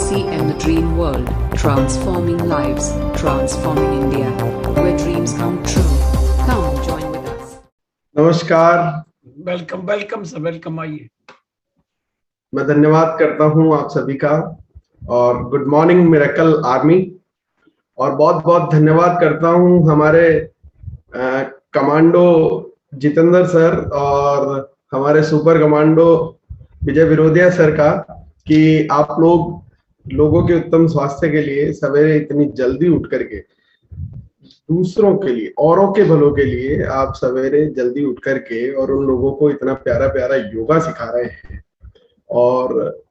TCM The Dream World, transforming lives, transforming India, where dreams come true. Come join with us. नमस्कार। Welcome welcome sir, welcome. आइए। मैं धन्यवाद करता हूं आप सभी का और गुड मॉर्निंग मिरेकल आर्मी। और बहुत बहुत धन्यवाद करता हूं हमारे कमांडो जितेंद्र सर और हमारे सुपर कमांडो विजय विरोधिया सर का कि आप लोगों के उत्तम स्वास्थ्य के लिए सवेरे इतनी जल्दी उठ करके दूसरों के लिए, औरों के भलों के लिए आप सवेरे जल्दी उठ करके और उन लोगों को इतना प्यारा प्यारा योगा सिखा रहे हैं। और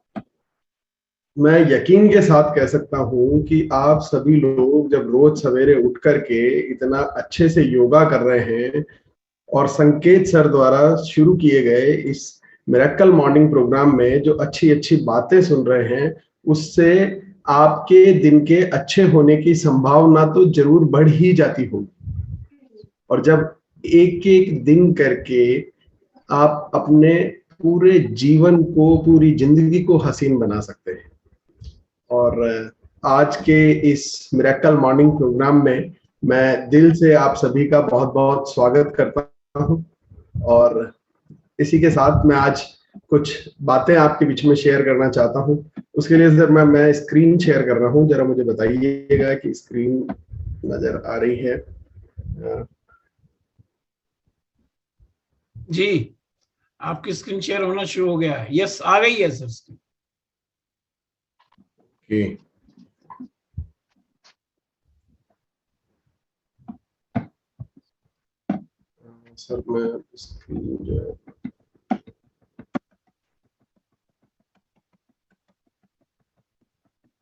मैं यकीन के साथ कह सकता हूं कि आप सभी लोग जब रोज सवेरे उठ करके इतना अच्छे से योगा कर रहे हैं और संकेत सर द्वारा शुरू किए गए इस मिरेकल मॉर्निंग प्रोग्राम में जो अच्छी अच्छी बातें सुन रहे हैं, उससे आपके दिन के अच्छे होने की संभावना तो जरूर बढ़ ही जाती होगी। और जब एक एक दिन करके आप अपने पूरे जीवन को, पूरी जिंदगी को हसीन बना सकते हैं। और आज के इस मिरेकल मॉर्निंग प्रोग्राम में मैं दिल से आप सभी का बहुत बहुत स्वागत करता हूं। और इसी के साथ मैं आज कुछ बातें आपके बीच में शेयर करना चाहता हूं। उसके लिए सर मैं स्क्रीन शेयर कर रहा हूं, जरा मुझे बताइएगा कि स्क्रीन नजर आ रही है। जी, आपकी स्क्रीन शेयर होना शुरू हो गया है। यस, आ गई है सर स्क्रीन। ओके, सर मैं स्क्रीन जो है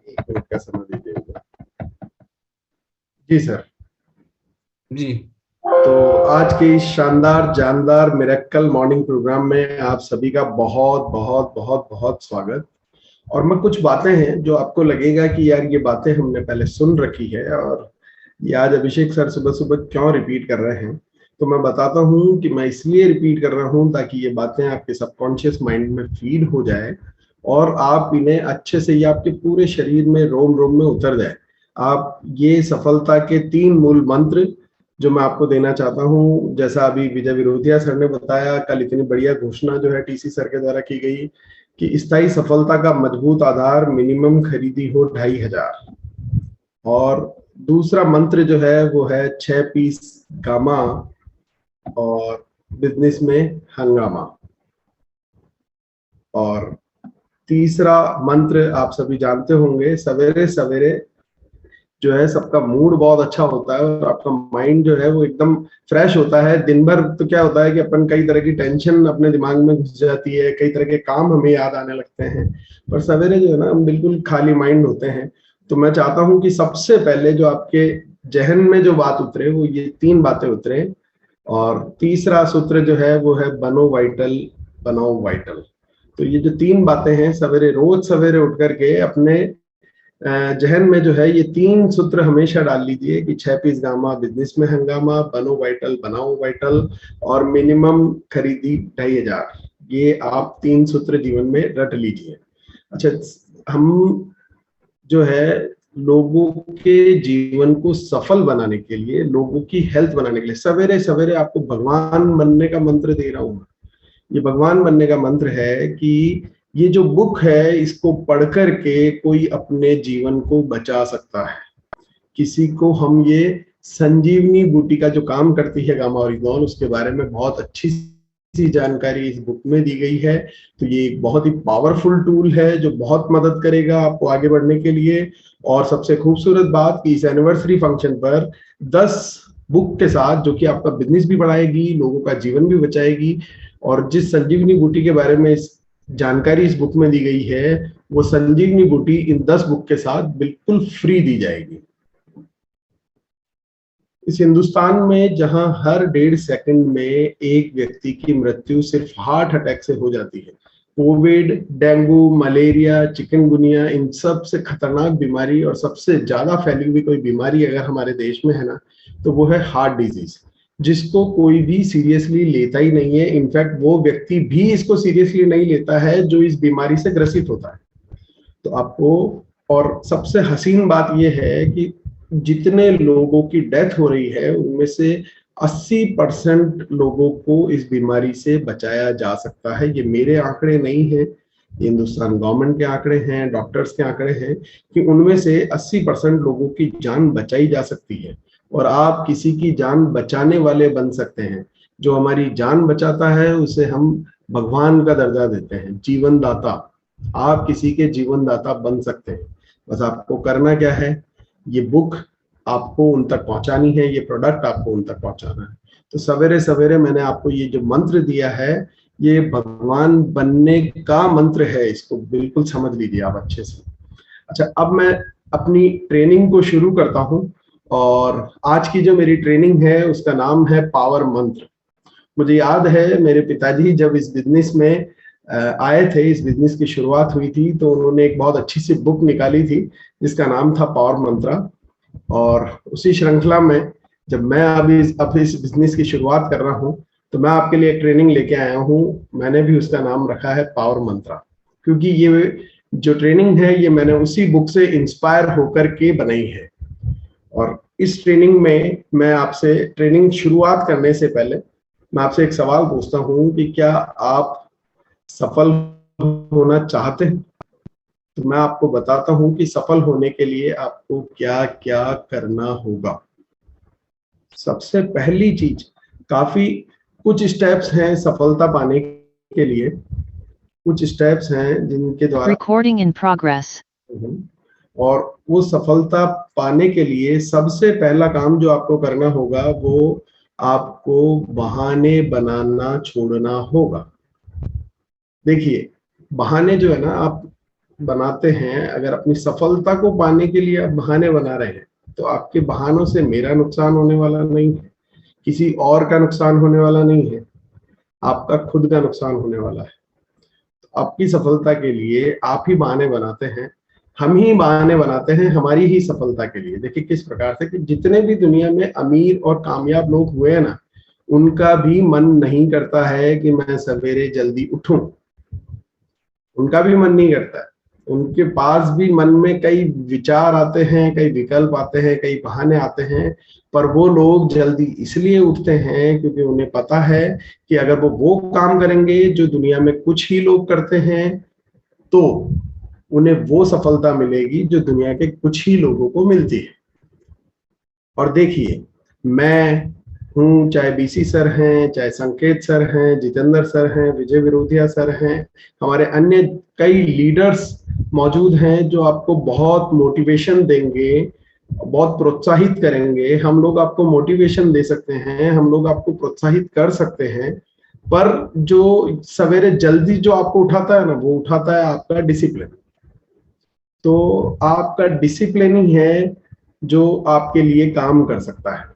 एक मिनट का समय दीजिएगा। जी सर। जी, तो आज के इस शानदार जानदार मिरेकल मॉर्निंग प्रोग्राम में आप सभी का बहुत बहुत बहुत बहुत स्वागत। और मैं कुछ बातें हैं जो आपको लगेगा कि यार ये बातें हमने पहले सुन रखी है और ये आज अभिषेक सर सुबह सुबह क्यों रिपीट कर रहे हैं, तो मैं बताता हूँ कि मैं इसलिए रिपीट कर रहा हूँ ताकि ये बातें आपके सबकॉन्शियस माइंड में फीड हो जाए और आप इन्हें अच्छे से, ये आपके पूरे शरीर में रोम रोम में उतर जाए। आप ये सफलता के 3 मूल मंत्र जो मैं आपको देना चाहता हूँ, जैसा अभी विजय विरोधिया सर ने बताया, कल इतनी बढ़िया घोषणा जो है टीसी सर के द्वारा की गई कि स्थायी सफलता का मजबूत आधार मिनिमम खरीदी हो 2500। और दूसरा मंत्र जो है वो है 6 पीस गामा और बिजनेस में हंगामा। और तीसरा मंत्र आप सभी जानते होंगे, सवेरे सवेरे जो है सबका मूड बहुत अच्छा होता है और आपका माइंड जो है वो एकदम फ्रेश होता है। दिन भर तो क्या होता है कि अपन कई तरह की टेंशन अपने दिमाग में घुस जाती है, कई तरह के काम हमें याद आने लगते हैं, पर सवेरे जो है ना हम बिल्कुल खाली माइंड होते हैं। तो मैं चाहता हूं कि सबसे पहले जो आपके जहन में जो बात उतरे वो ये 3 बातें उतरे। और तीसरा सूत्र जो है वो है बनो वाइटल, बनाओ वाइटल। तो ये जो 3 बातें हैं, सवेरे रोज सवेरे उठ करके अपने जहन में जो है ये 3 सूत्र हमेशा डाल लीजिए कि 6 पीस गामा, बिजनेस में हंगामा, बनो वाइटल, बनाओ वाइटल और मिनिमम खरीदी 2500। ये आप 3 सूत्र जीवन में रट लीजिए। अच्छा, हम जो है लोगों के जीवन को सफल बनाने के लिए, लोगों की हेल्थ बनाने के लिए सवेरे सवेरे आपको भगवान बनने का मंत्र दे रहा हूं। ये भगवान बनने का मंत्र है कि ये जो बुक है इसको पढ़ करके कोई अपने जीवन को बचा सकता है। किसी को हम ये संजीवनी बूटी का जो काम करती है गामा ओरिजिनॉल, उसके बारे में बहुत अच्छी सी जानकारी इस बुक में दी गई है। तो ये एक बहुत ही पावरफुल टूल है जो बहुत मदद करेगा आपको आगे बढ़ने के लिए। और सबसे खूबसूरत बात कि इस एनिवर्सरी फंक्शन पर 10 बुक के साथ, जो कि आपका बिजनेस भी बढ़ाएगी, लोगों का जीवन भी बचाएगी, और जिस संजीवनी बूटी के बारे में इस जानकारी इस बुक में दी गई है, वो संजीवनी बूटी इन 10 बुक के साथ बिल्कुल फ्री दी जाएगी। इस हिंदुस्तान में जहां हर 1.5 सेकंड में एक व्यक्ति की मृत्यु सिर्फ हार्ट अटैक से हो जाती है, कोविड, डेंगू, मलेरिया, चिकनगुनिया, इन सब से खतरनाक बीमारी और सबसे ज्यादा फैली हुई कोई बीमारी अगर हमारे देश में है ना, तो वो है हार्ट डिजीज, जिसको कोई भी सीरियसली लेता ही नहीं है। इनफैक्ट वो व्यक्ति भी इसको सीरियसली नहीं लेता है जो इस बीमारी से ग्रसित होता है। तो आपको और सबसे हसीन बात यह है कि जितने लोगों की डेथ हो रही है उनमें से 80% लोगों को इस बीमारी से बचाया जा सकता है। ये मेरे आंकड़े नहीं हैं, हिंदुस्तान गवर्नमेंट के आंकड़े हैं, डॉक्टर्स के आंकड़े हैं कि उनमें से 80% लोगों की जान बचाई जा सकती है। और आप किसी की जान बचाने वाले बन सकते हैं। जो हमारी जान बचाता है उसे हम भगवान का दर्जा देते हैं, जीवन दाता। आप किसी के जीवन दाता बन सकते हैं। बस आपको करना क्या है, ये बुक आपको उन तक पहुंचानी है, ये प्रोडक्ट आपको उन तक पहुंचाना है। तो सवेरे सवेरे मैंने आपको ये जो मंत्र दिया है, ये भगवान बनने का मंत्र है, इसको बिल्कुल समझ लीजिए आप अच्छे से। अच्छा, अब मैं अपनी ट्रेनिंग को शुरू करता हूं। और आज की जो मेरी ट्रेनिंग है उसका नाम है पावर मंत्र। मुझे याद है मेरे पिताजी जब इस बिजनेस में आए थे, इस बिजनेस की शुरुआत हुई थी, तो उन्होंने एक बहुत अच्छी सी बुक निकाली थी जिसका नाम था पावर मंत्रा। और उसी श्रृंखला में जब मैं अभी इस बिजनेस की शुरुआत कर रहा हूं तो मैं आपके लिए ट्रेनिंग लेके आया हूं। मैंने भी उसका नाम रखा है पावर मंत्रा, क्योंकि ये जो ट्रेनिंग है ये मैंने उसी बुक से इंस्पायर होकर के बनाई है। और इस ट्रेनिंग में मैं आपसे, ट्रेनिंग शुरुआत करने से पहले मैं आपसे एक सवाल पूछता हूं कि क्या आप सफल होना चाहते हैं? तो मैं आपको बताता हूं कि सफल होने के लिए आपको क्या क्या करना होगा। सबसे पहली चीज, काफी कुछ स्टेप्स हैं सफलता पाने के लिए, कुछ स्टेप्स हैं जिनके द्वारा Recording in progress. और वो सफलता पाने के लिए सबसे पहला काम जो आपको करना होगा वो आपको बहाने बनाना छोड़ना होगा। देखिए, बहाने जो है ना आप बनाते हैं, अगर अपनी सफलता को पाने के लिए आप बहाने बना रहे हैं तो आपके बहानों से मेरा नुकसान होने वाला नहीं है, किसी और का नुकसान होने वाला नहीं है, आपका खुद का नुकसान होने वाला है। तो आपकी सफलता के लिए आप ही बहाने बनाते हैं, हम ही बहाने बनाते हैं हमारी ही सफलता के लिए। देखिए किस प्रकार से कि जितने भी दुनिया में अमीर और कामयाब लोग हुए हैं ना, उनका भी मन नहीं करता है कि मैं सवेरे जल्दी उठूं, उनका भी मन नहीं करता है। उनके पास भी मन में कई विचार आते हैं, कई विकल्प आते हैं, कई बहाने आते हैं, पर वो लोग जल्दी इसलिए उठते हैं क्योंकि उन्हें पता है कि अगर वो काम करेंगे जो दुनिया में कुछ ही लोग करते हैं तो उन्हें वो सफलता मिलेगी जो दुनिया के कुछ ही लोगों को मिलती है। और देखिए, मैं हूँ, चाहे बीसी सर हैं, चाहे संकेत सर हैं, जितेंद्र सर हैं, विजय विरोधिया सर हैं, हमारे अन्य कई लीडर्स मौजूद हैं जो आपको बहुत मोटिवेशन देंगे, बहुत प्रोत्साहित करेंगे। हम लोग आपको मोटिवेशन दे सकते हैं, हम लोग आपको प्रोत्साहित कर सकते हैं, पर जो सवेरे जल्दी जो आपको उठाता है ना, वो उठाता है आपका डिसिप्लिन। तो आपका डिसिप्लिन ही है जो आपके लिए काम कर सकता है।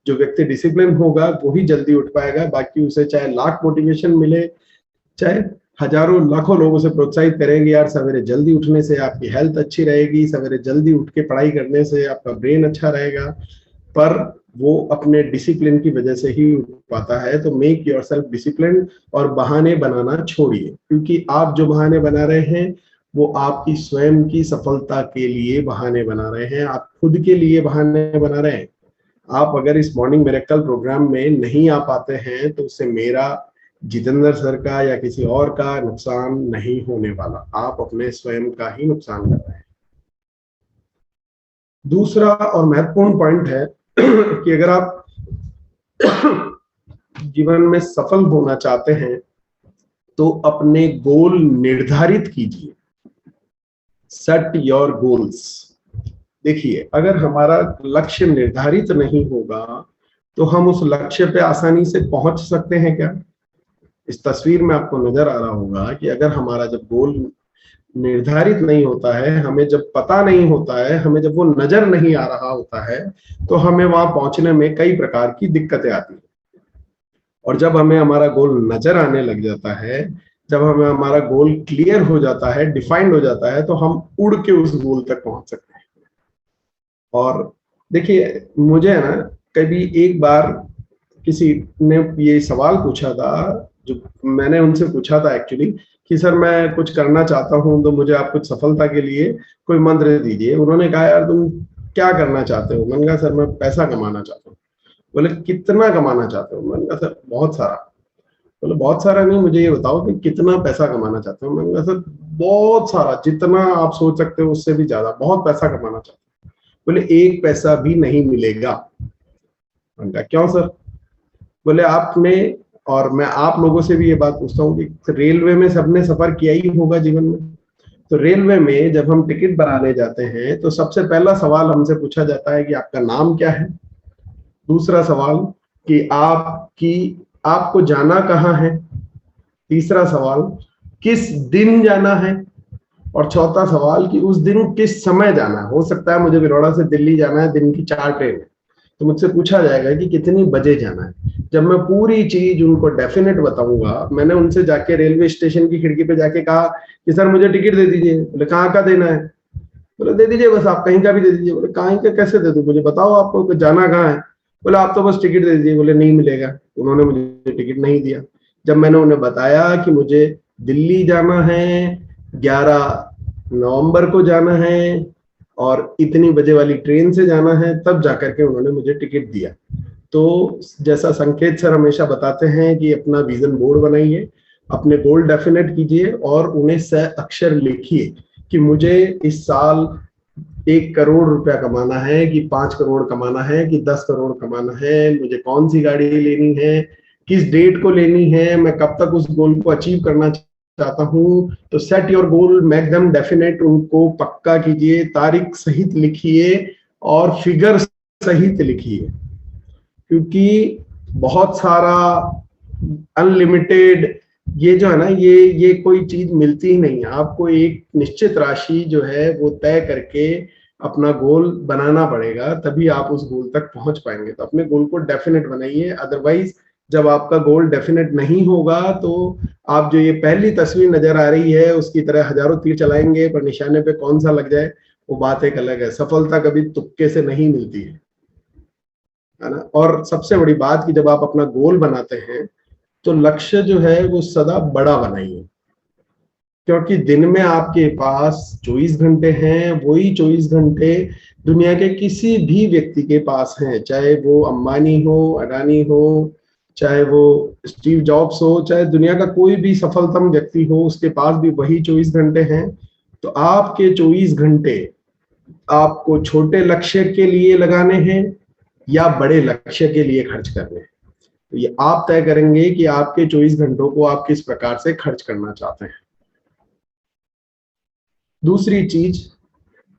जो व्यक्ति डिसिप्लिन होगा वो ही जल्दी उठ पाएगा, बाकी उसे चाहे लाख मोटिवेशन मिले, चाहे हजारों लाखों लोग उसे प्रोत्साहित करेंगे, यार सवेरे जल्दी उठने से आपकी हेल्थ अच्छी रहेगी, सवेरे जल्दी उठ के पढ़ाई करने से आपका ब्रेन अच्छा रहेगा, पर वो अपने डिसिप्लिन की वजह से ही उठ पाता है। तो मेक योरसेल्फ डिसिप्लिन और बहाने बनाना छोड़िए, क्योंकि आप जो बहाने बना रहे हैं वो आपकी स्वयं की सफलता के लिए बहाने बना रहे हैं, आप खुद के लिए बहाने बना रहे हैं। आप अगर इस मॉर्निंग मिरेकल प्रोग्राम में नहीं आ पाते हैं तो उससे मेरा, जितेंद्र सर का या किसी और का नुकसान नहीं होने वाला, आप अपने स्वयं का ही नुकसान कर रहे हैं। दूसरा और महत्वपूर्ण पॉइंट है कि अगर आप जीवन में सफल होना चाहते हैं तो अपने गोल निर्धारित कीजिए। Set your goals. देखिए, अगर हमारा लक्ष्य निर्धारित नहीं होगा तो हम उस लक्ष्य पे आसानी से पहुंच सकते हैं क्या? इस तस्वीर में आपको नजर आ रहा होगा कि अगर हमारा जब गोल निर्धारित नहीं होता है, हमें जब पता नहीं होता है, हमें जब वो नजर नहीं आ रहा होता है, तो हमें वहां पहुंचने में कई प्रकार की दिक्कतें आती हैं। और जब हमें हमारा गोल नजर आने लग जाता है, जब हमें हमारा गोल क्लियर हो जाता है, डिफाइंड हो जाता है, तो हम उड़ के उस गोल तक पहुंच सकते हैं। और देखिए, मुझे है ना, कभी एक बार किसी ने ये सवाल पूछा था जो मैंने उनसे पूछा था एक्चुअली कि सर मैं कुछ करना चाहता हूँ तो मुझे आप कुछ सफलता के लिए कोई मंत्र दीजिए। उन्होंने कहा यार तुम क्या करना चाहते हो? मैंने कहा सर मैं पैसा कमाना चाहता हूँ। बोले कितना कमाना चाहते हो? मैंने कहा सर बहुत सारा। बोले बहुत सारा नहीं, मुझे ये बताओ कि कितना पैसा कमाना चाहते हो? मैंने कहा सर बहुत सारा, जितना आप सोच सकते हो उससे भी ज्यादा, बहुत पैसा कमाना चाहते हो। बोले एक पैसा भी नहीं मिलेगा। मैंने कहा क्यों सर? बोले आपने, और मैं आप लोगों से भी ये बात पूछता हूँ कि रेलवे में सबने सफर किया ही होगा जीवन में। तो रेलवे में जब हम टिकट बनाने जाते हैं तो सबसे पहला सवाल हमसे पूछा जाता है कि आपका नाम क्या है। दूसरा सवाल कि आपको जाना कहाँ है। तीसरा सवाल किस दिन जाना है। और चौथा सवाल कि उस दिन किस समय जाना है। हो सकता है मुझे बड़ौदा से दिल्ली जाना है, दिन की 4 ट्रेन है, तो मुझसे पूछा जाएगा कि कितनी बजे जाना है। जब मैं पूरी चीज उनको डेफिनेट बताऊंगा, मैंने उनसे जाके रेलवे स्टेशन की खिड़की पे जाके कहा कि सर मुझे टिकट दे दीजिए। बोले कहाँ का देना है? बोले दे दीजिए बस, आप कहीं का भी दे दीजिए। बोले कहीं का कैसे दे दूं, मुझे बताओ आपको जाना कहाँ है। बोले आप तो बस टिकट दे दीजिए। बोले नहीं मिलेगा। उन्होंने मुझे टिकट नहीं दिया। जब मैंने उन्हें बताया कि मुझे दिल्ली जाना है, 11 नवंबर को जाना है और इतनी बजे वाली ट्रेन से जाना है, तब जाकर के उन्होंने मुझे टिकट दिया। तो जैसा संकेत सर हमेशा बताते हैं कि अपना विजन बोर्ड बनाइए, अपने गोल डेफिनेट कीजिए और उन्हें सह अक्षर लिखिए कि मुझे इस साल 1 करोड़ रुपया कमाना है, कि 5 करोड़ कमाना है, कि 10 करोड़ कमाना है, मुझे कौन सी गाड़ी लेनी है, किस डेट को लेनी है, मैं कब तक उस गोल को अचीव करना चाहता हूं। तो set your goal, make them definite, उनको पक्का कीजिए, तारीख सहित लिखिए और फिगर सहित लिखिए। क्योंकि बहुत सारा अनलिमिटेड ये जो है ना, ये कोई चीज मिलती ही नहीं है। आपको एक निश्चित राशि जो है वो तय करके अपना गोल बनाना पड़ेगा, तभी आप उस गोल तक पहुंच पाएंगे। तो अपने गोल को डेफिनेट बनाइए। अदरवाइज जब आपका गोल डेफिनेट नहीं होगा तो आप जो ये पहली तस्वीर नजर आ रही है उसकी तरह हजारों तीर चलाएंगे, पर निशाने पे कौन सा लग जाए वो बात एक अलग है। सफलता कभी तुक्के से नहीं मिलती है ना। और सबसे बड़ी बात कि जब आप अपना गोल बनाते हैं तो लक्ष्य जो है वो सदा बड़ा बनाइए, क्योंकि दिन में आपके पास 24 घंटे हैं, वही 24 घंटे दुनिया के किसी भी व्यक्ति के पास हैं, चाहे वो अंबानी हो, अडानी हो, चाहे वो स्टीव जॉब्स हो, चाहे दुनिया का कोई भी सफलतम व्यक्ति हो, उसके पास भी वही 24 घंटे हैं। तो आपके 24 घंटे आपको छोटे लक्ष्य के लिए लगाने हैं या बड़े लक्ष्य के लिए खर्च करने हैं। तो ये आप तय करेंगे कि आपके 24 घंटों को आप किस प्रकार से खर्च करना चाहते हैं। दूसरी चीज,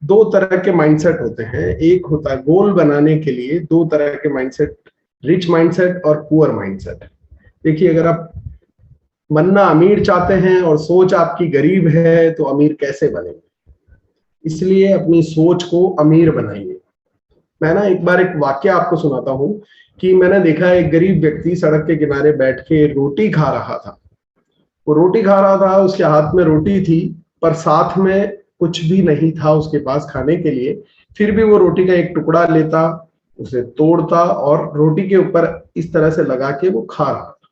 2 तरह के माइंडसेट होते हैं। एक होता है गोल बनाने के लिए 2 तरह के माइंडसेट, रिच माइंडसेट और पुअर माइंडसेट। देखिए, अगर आप बनना अमीर चाहते हैं और सोच आपकी गरीब है तो अमीर कैसे बनेंगे? इसलिए अपनी सोच को अमीर बनाइए। मैं ना एक बार एक वाक्य आपको सुनाता हूं कि मैंने देखा एक गरीब व्यक्ति सड़क के किनारे बैठ के रोटी खा रहा था। वो रोटी खा रहा था, उसके हाथ में रोटी थी पर साथ में कुछ भी नहीं था उसके पास खाने के लिए। फिर भी वो रोटी का एक टुकड़ा लेता, उसे तोड़ता और रोटी के ऊपर इस तरह से लगा के वो खा रहा था।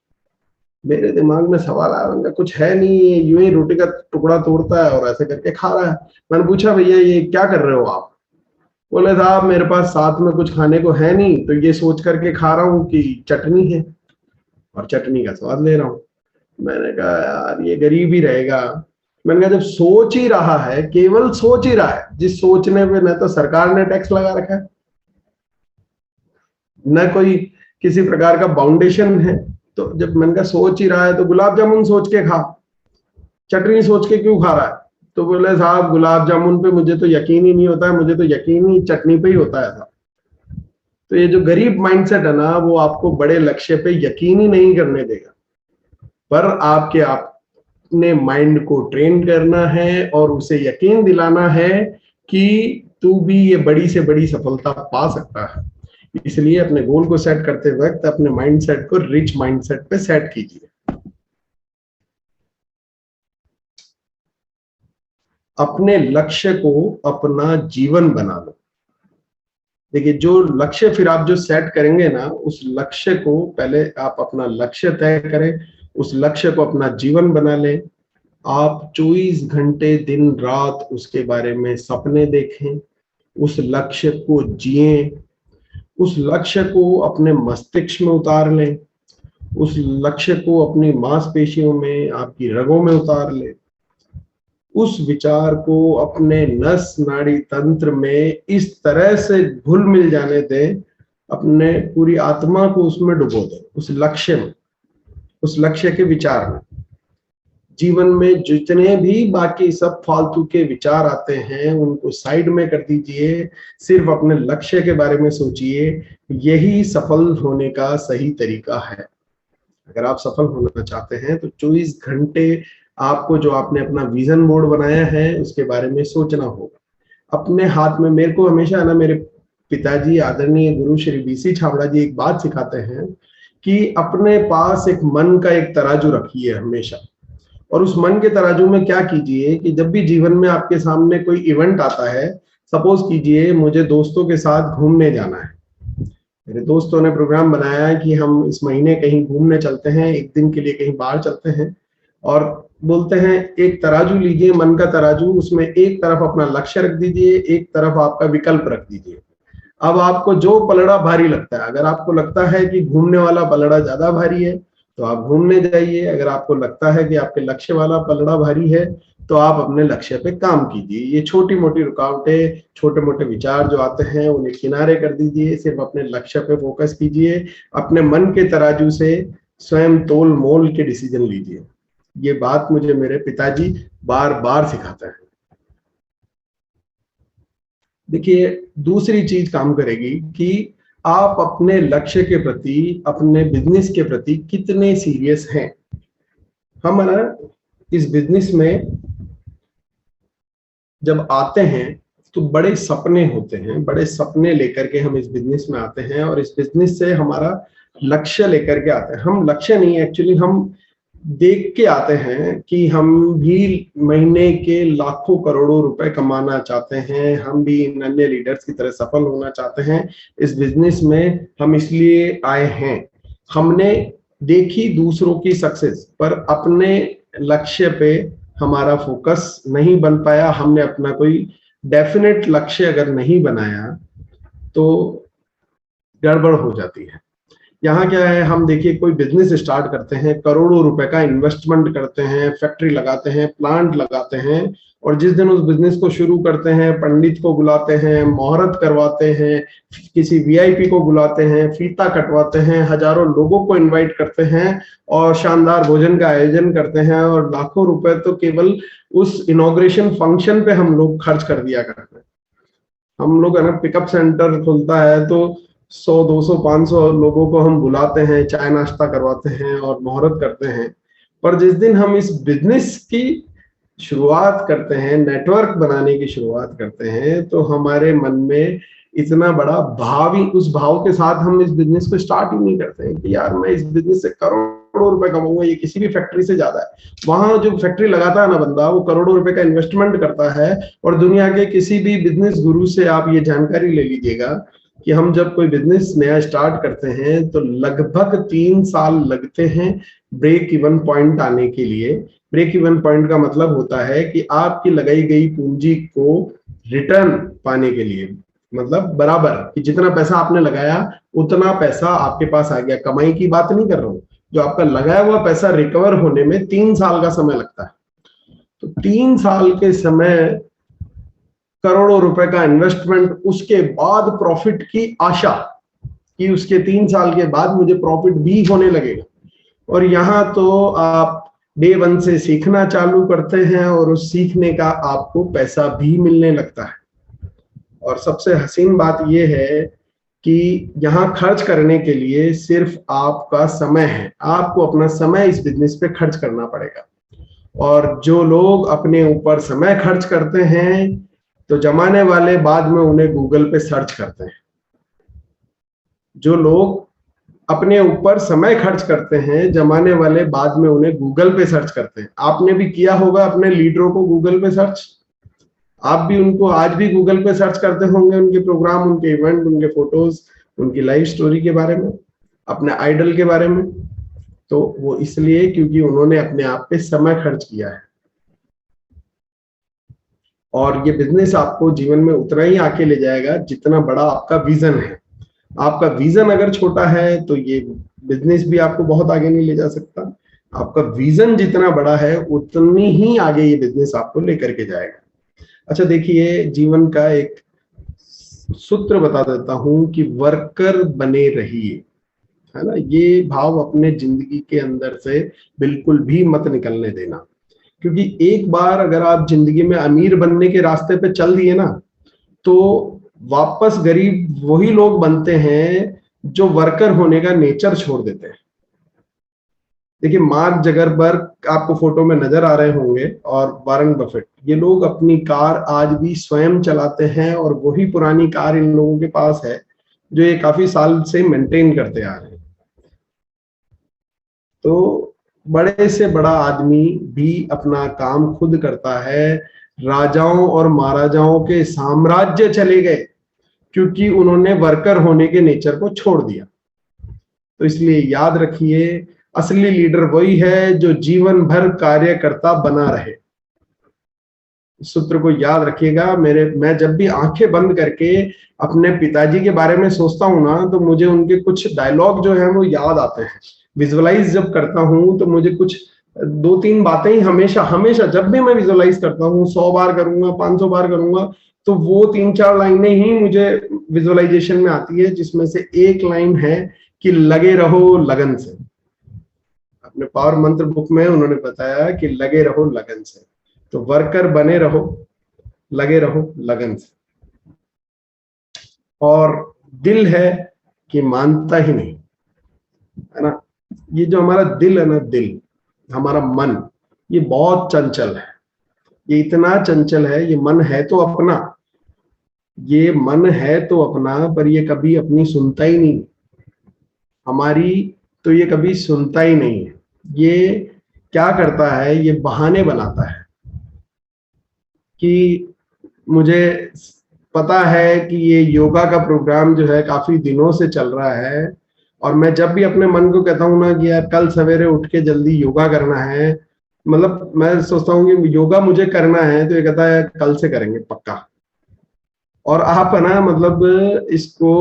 मेरे दिमाग में सवाल आया, कुछ है नहीं, यूं ही रोटी का टुकड़ा तोड़ता है और ऐसे करके खा रहा है। मैंने पूछा भैया ये क्या कर रहे हो आप? बोले साहब मेरे पास साथ में कुछ खाने को है नहीं, तो ये सोच करके खा रहा हूँ कि चटनी है और चटनी का स्वाद ले रहा हूँ। मैंने कहा यार ये गरीब ही रहेगा। मैंने कहा जब सोच ही रहा है, केवल सोच ही रहा है, जिस सोचने पे न तो सरकार ने टैक्स लगा रखा है, न कोई किसी प्रकार का बाउंडेशन है, तो जब मैंने कहा सोच ही रहा है तो गुलाब जामुन सोच के खा, चटनी सोच के क्यों खा रहा है? तो बोले साहब गुलाब जामुन पे मुझे तो यकीन ही नहीं होता है, मुझे तो यकीन ही चटनी पे ही होता है साहब। तो ये जो गरीब माइंडसेट है ना, वो आपको बड़े लक्ष्य पे यकीन ही नहीं करने देगा। पर आपके अपने माइंड को ट्रेन करना है और उसे यकीन दिलाना है कि तू भी ये बड़ी से बड़ी सफलता पा सकता है। इसलिए अपने गोल को सेट करते वक्त अपने माइंडसेट को रिच माइंडसेट पे सेट कीजिए। अपने लक्ष्य को अपना जीवन बना लो। देखिए, जो लक्ष्य फिर आप जो सेट करेंगे ना, उस लक्ष्य को पहले आप अपना लक्ष्य तय करें, उस लक्ष्य को अपना जीवन बना लें। आप 24 घंटे दिन रात उसके बारे में सपने देखें, उस लक्ष्य को जिएं, उस लक्ष्य को अपने मस्तिष्क में उतार लें, उस लक्ष्य को अपनी मांसपेशियों में, आपकी रगों में उतार लें, उस विचार को अपने नस नाड़ी तंत्र में इस तरह से घुल मिल जाने दें, अपने पूरी आत्मा को उसमें डुबो दें, उस लक्ष्य में, उस लक्ष्य के विचार में। जीवन में जितने भी बाकी सब फालतू के विचार आते हैं उनको साइड में कर दीजिए, सिर्फ अपने लक्ष्य के बारे में सोचिए। यही सफल होने का सही तरीका है। अगर आप सफल होना चाहते हैं तो 24 घंटे आपको जो आपने अपना विजन बोर्ड बनाया है उसके बारे में सोचना होगा। अपने हाथ में, मेरे को हमेशा ना मेरे पिताजी आदरणीय गुरु श्री बीसी छाबड़ा जी एक बात सिखाते हैं कि अपने पास एक मन का एक तराजू रखिए हमेशा, और उस मन के तराजू में क्या कीजिए कि जब भी जीवन में आपके सामने कोई इवेंट आता है, सपोज कीजिए मुझे दोस्तों के साथ घूमने जाना है, मेरे दोस्तों ने प्रोग्राम बनाया है कि हम इस महीने कहीं घूमने चलते हैं, एक दिन के लिए कहीं बाहर चलते हैं, और बोलते हैं एक तराजू लीजिए, मन का तराजू, उसमें एक तरफ अपना लक्ष्य रख दीजिए, एक तरफ आपका विकल्प रख दीजिए। अब आपको जो पलड़ा भारी लगता है, अगर आपको लगता है कि घूमने वाला पलड़ा ज्यादा भारी है तो आप घूमने जाइए, अगर आपको लगता है कि आपके लक्ष्य वाला पलड़ा भारी है तो आप अपने लक्ष्य पे काम कीजिए। ये छोटी मोटी रुकावटें, छोटे मोटे विचार जो आते हैं उन्हें किनारे कर दीजिए, सिर्फ अपने लक्ष्य पे फोकस कीजिए, अपने मन के तराजू से स्वयं तोल मोल के डिसीजन लीजिए। ये बात मुझे मेरे पिताजी बार बार सिखाते हैं। देखिए, दूसरी चीज काम करेगी कि आप अपने लक्ष्य के प्रति, अपने बिजनेस के प्रति कितने सीरियस हैं। हम ना इस बिजनेस में जब आते हैं तो बड़े सपने होते हैं, बड़े सपने लेकर के हम इस बिजनेस में आते हैं, और इस बिजनेस से हमारा लक्ष्य लेकर के आते हैं। हम लक्ष्य नहीं, एक्चुअली हम देख के आते हैं कि हम भी महीने के लाखों करोड़ों रुपए कमाना चाहते हैं, हम भी इन अन्य लीडर्स की तरह सफल होना चाहते हैं। इस बिजनेस में हम इसलिए आए हैं, हमने देखी दूसरों की सक्सेस, पर अपने लक्ष्य पे हमारा फोकस नहीं बन पाया। हमने अपना कोई डेफिनेट लक्ष्य अगर नहीं बनाया तो गड़बड़ हो जाती है। यहाँ क्या है, हम देखिए कोई बिजनेस स्टार्ट करते हैं, करोड़ों रुपए का इन्वेस्टमेंट करते हैं, फैक्ट्री लगाते हैं, प्लांट लगाते हैं, और जिस दिन उस बिजनेस को शुरू करते हैं पंडित को बुलाते हैं, मुहूर्त करवाते हैं, किसी वीआईपी को बुलाते हैं, फीता कटवाते हैं, हजारों लोगों को इनवाइट करते हैं और शानदार भोजन का आयोजन करते हैं, और लाखों रुपए तो केवल उस इनॉग्रेशन फंक्शन पे हम लोग खर्च कर दिया करते हैं। हम लोग है ना, पिकअप सेंटर खुलता है तो 100, 200, 500 लोगों को हम बुलाते हैं, चाय नाश्ता करवाते हैं और मुहूर्त करते हैं, पर जिस दिन हम इस बिजनेस की शुरुआत करते हैं, नेटवर्क बनाने की शुरुआत करते हैं, तो हमारे मन में इतना बड़ा भाव ही, उस भाव के साथ हम इस बिजनेस को स्टार्ट ही नहीं करते हैं कि यार मैं इस बिजनेस से करोड़ों रुपए कमाऊंगा, ये किसी भी फैक्ट्री से ज्यादा है। वहां जो फैक्ट्री लगाता है ना बंदा, वो करोड़ों रुपए का इन्वेस्टमेंट करता है, और दुनिया के किसी भी बिजनेस गुरु से आप ये जानकारी ले लीजिएगा कि हम जब कोई बिजनेस नया स्टार्ट करते हैं तो लगभग 3 साल लगते हैं ब्रेक इवन पॉइंट आने के लिए। ब्रेक इवन पॉइंट का मतलब होता है कि आपकी लगाई गई पूंजी को रिटर्न पाने के लिए, मतलब बराबर कि जितना पैसा आपने लगाया उतना पैसा आपके पास आ गया। कमाई की बात नहीं कर रहा हूं, जो आपका लगाया हुआ पैसा रिकवर होने में 3 साल का समय लगता है। तो 3 साल के समय, करोड़ों रुपए का इन्वेस्टमेंट, उसके बाद प्रॉफिट की आशा कि उसके 3 साल के बाद मुझे प्रॉफिट भी होने लगेगा। और यहाँ तो आप डे 1 से सीखना चालू करते हैं और उस सीखने का आपको पैसा भी मिलने लगता है। और सबसे हसीन बात यह है कि यहाँ खर्च करने के लिए सिर्फ आपका समय है, आपको अपना समय इस बिजनेस पे खर्च करना पड़ेगा। और जो लोग अपने ऊपर समय खर्च करते हैं तो जमाने वाले बाद में उन्हें गूगल पे सर्च करते हैं। जो लोग अपने ऊपर समय खर्च करते हैं, जमाने वाले बाद में उन्हें गूगल पे सर्च करते हैं। आपने भी किया होगा अपने लीडरों को गूगल पे सर्च, आप भी उनको आज भी गूगल पे सर्च करते होंगे, उनके प्रोग्राम, उनके इवेंट, उनके फोटोज, उनकी लाइफ स्टोरी के बारे में, अपने आइडल के बारे में। तो वो इसलिए क्योंकि उन्होंने अपने आप पे समय खर्च किया है। और ये बिजनेस आपको जीवन में उतना ही आके ले जाएगा जितना बड़ा आपका विजन है। आपका विजन अगर छोटा है तो ये बिजनेस भी आपको बहुत आगे नहीं ले जा सकता। आपका विजन जितना बड़ा है उतनी ही आगे ये बिजनेस आपको लेकर के जाएगा। अच्छा देखिए, जीवन का एक सूत्र बता देता हूं कि वर्कर बने रहिए, है ना। ये भाव अपने जिंदगी के अंदर से बिल्कुल भी मत निकलने देना, क्योंकि एक बार अगर आप जिंदगी में अमीर बनने के रास्ते पे चल दिए ना, तो वापस गरीब वही लोग बनते हैं जो वर्कर होने का नेचर छोड़ देते हैं। देखिए, मार्क जकरबर्ग आपको फोटो में नजर आ रहे होंगे, और वॉरेन बफेट, ये लोग अपनी कार आज भी स्वयं चलाते हैं, और वही पुरानी कार इन लोगों के पास है जो ये काफी साल से मेंटेन करते आ रहे हैं। तो बड़े से बड़ा आदमी भी अपना काम खुद करता है। राजाओं और महाराजाओं के साम्राज्य चले गए क्योंकि उन्होंने वर्कर होने के नेचर को छोड़ दिया। तो इसलिए याद रखिए, असली लीडर वही है जो जीवन भर कार्यकर्ता बना रहे। सूत्र को याद रखिएगा। मैं जब भी आंखें बंद करके अपने पिताजी के बारे में सोचता हूं ना, तो मुझे उनके कुछ डायलॉग जो है वो याद आते हैं। विजुअलाइज जब करता हूं तो मुझे कुछ 2-3 बातें ही हमेशा हमेशा जब भी मैं विजुअलाइज करता हूँ, 100 बार करूंगा, 500 बार करूंगा, तो वो 3-4 लाइनें ही मुझे विजुअलाइजेशन में आती है, जिसमें से एक लाइन है कि लगे रहो लगन से। अपने पावर मंत्र बुक में उन्होंने बताया कि लगे रहो लगन से। तो वर्कर बने रहो, लगे रहो लगन से। और दिल है कि मानता ही नहीं, है ना। ये जो हमारा दिल है ना, दिल, हमारा मन, ये बहुत चंचल है। ये इतना चंचल है। ये मन है तो अपना, ये मन है तो अपना, पर ये कभी अपनी सुनता ही नहीं, हमारी तो ये कभी सुनता ही नहीं है। ये क्या करता है, ये बहाने बनाता है कि मुझे पता है कि ये योगा का प्रोग्राम जो है काफी दिनों से चल रहा है, और मैं जब भी अपने मन को कहता हूँ ना कि यार कल सवेरे उठ के जल्दी योगा करना है, मतलब मैं सोचता हूँ कि योगा मुझे करना है, तो ये कहता है कल से करेंगे पक्का। और आप है ना, मतलब इसको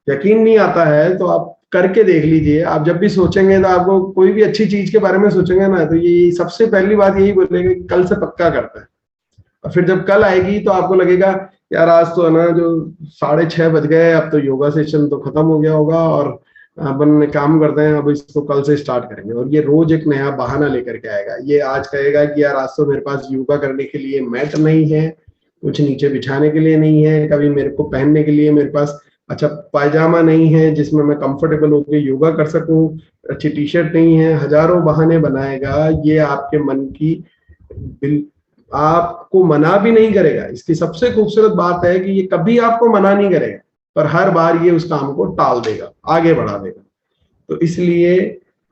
यकीन नहीं आता है तो आप करके देख लीजिए। आप जब भी सोचेंगे तो आपको कोई भी अच्छी चीज के बारे में सोचेंगे ना, तो ये सबसे पहली बात यही बोलेगा कि कल से पक्का करता है। और फिर जब कल आएगी तो आपको लगेगा यार आज तो है ना, जो 6:30 बज गए, अब तो योगा सेशन तो खत्म हो गया होगा, और अपन काम करते हैं, अब इसको कल से स्टार्ट करेंगे। और ये रोज एक नया बहाना लेकर के आएगा। ये आज कहेगा कि यार आज तो मेरे पास योगा करने के लिए मैट नहीं है, कुछ नीचे बिछाने के लिए नहीं है, कभी मेरे को पहनने के लिए मेरे पास अच्छा पायजामा नहीं है जिसमें मैं कंफर्टेबल होकर योगा कर सकूं, अच्छी टी शर्ट नहीं है, हजारों बहाने बनाएगा। ये आपके मन की आपको मना भी नहीं करेगा। इसकी सबसे खूबसूरत बात है कि ये कभी आपको मना नहीं करेगा, पर हर बार ये उस काम को टाल देगा, आगे बढ़ा देगा। तो इसलिए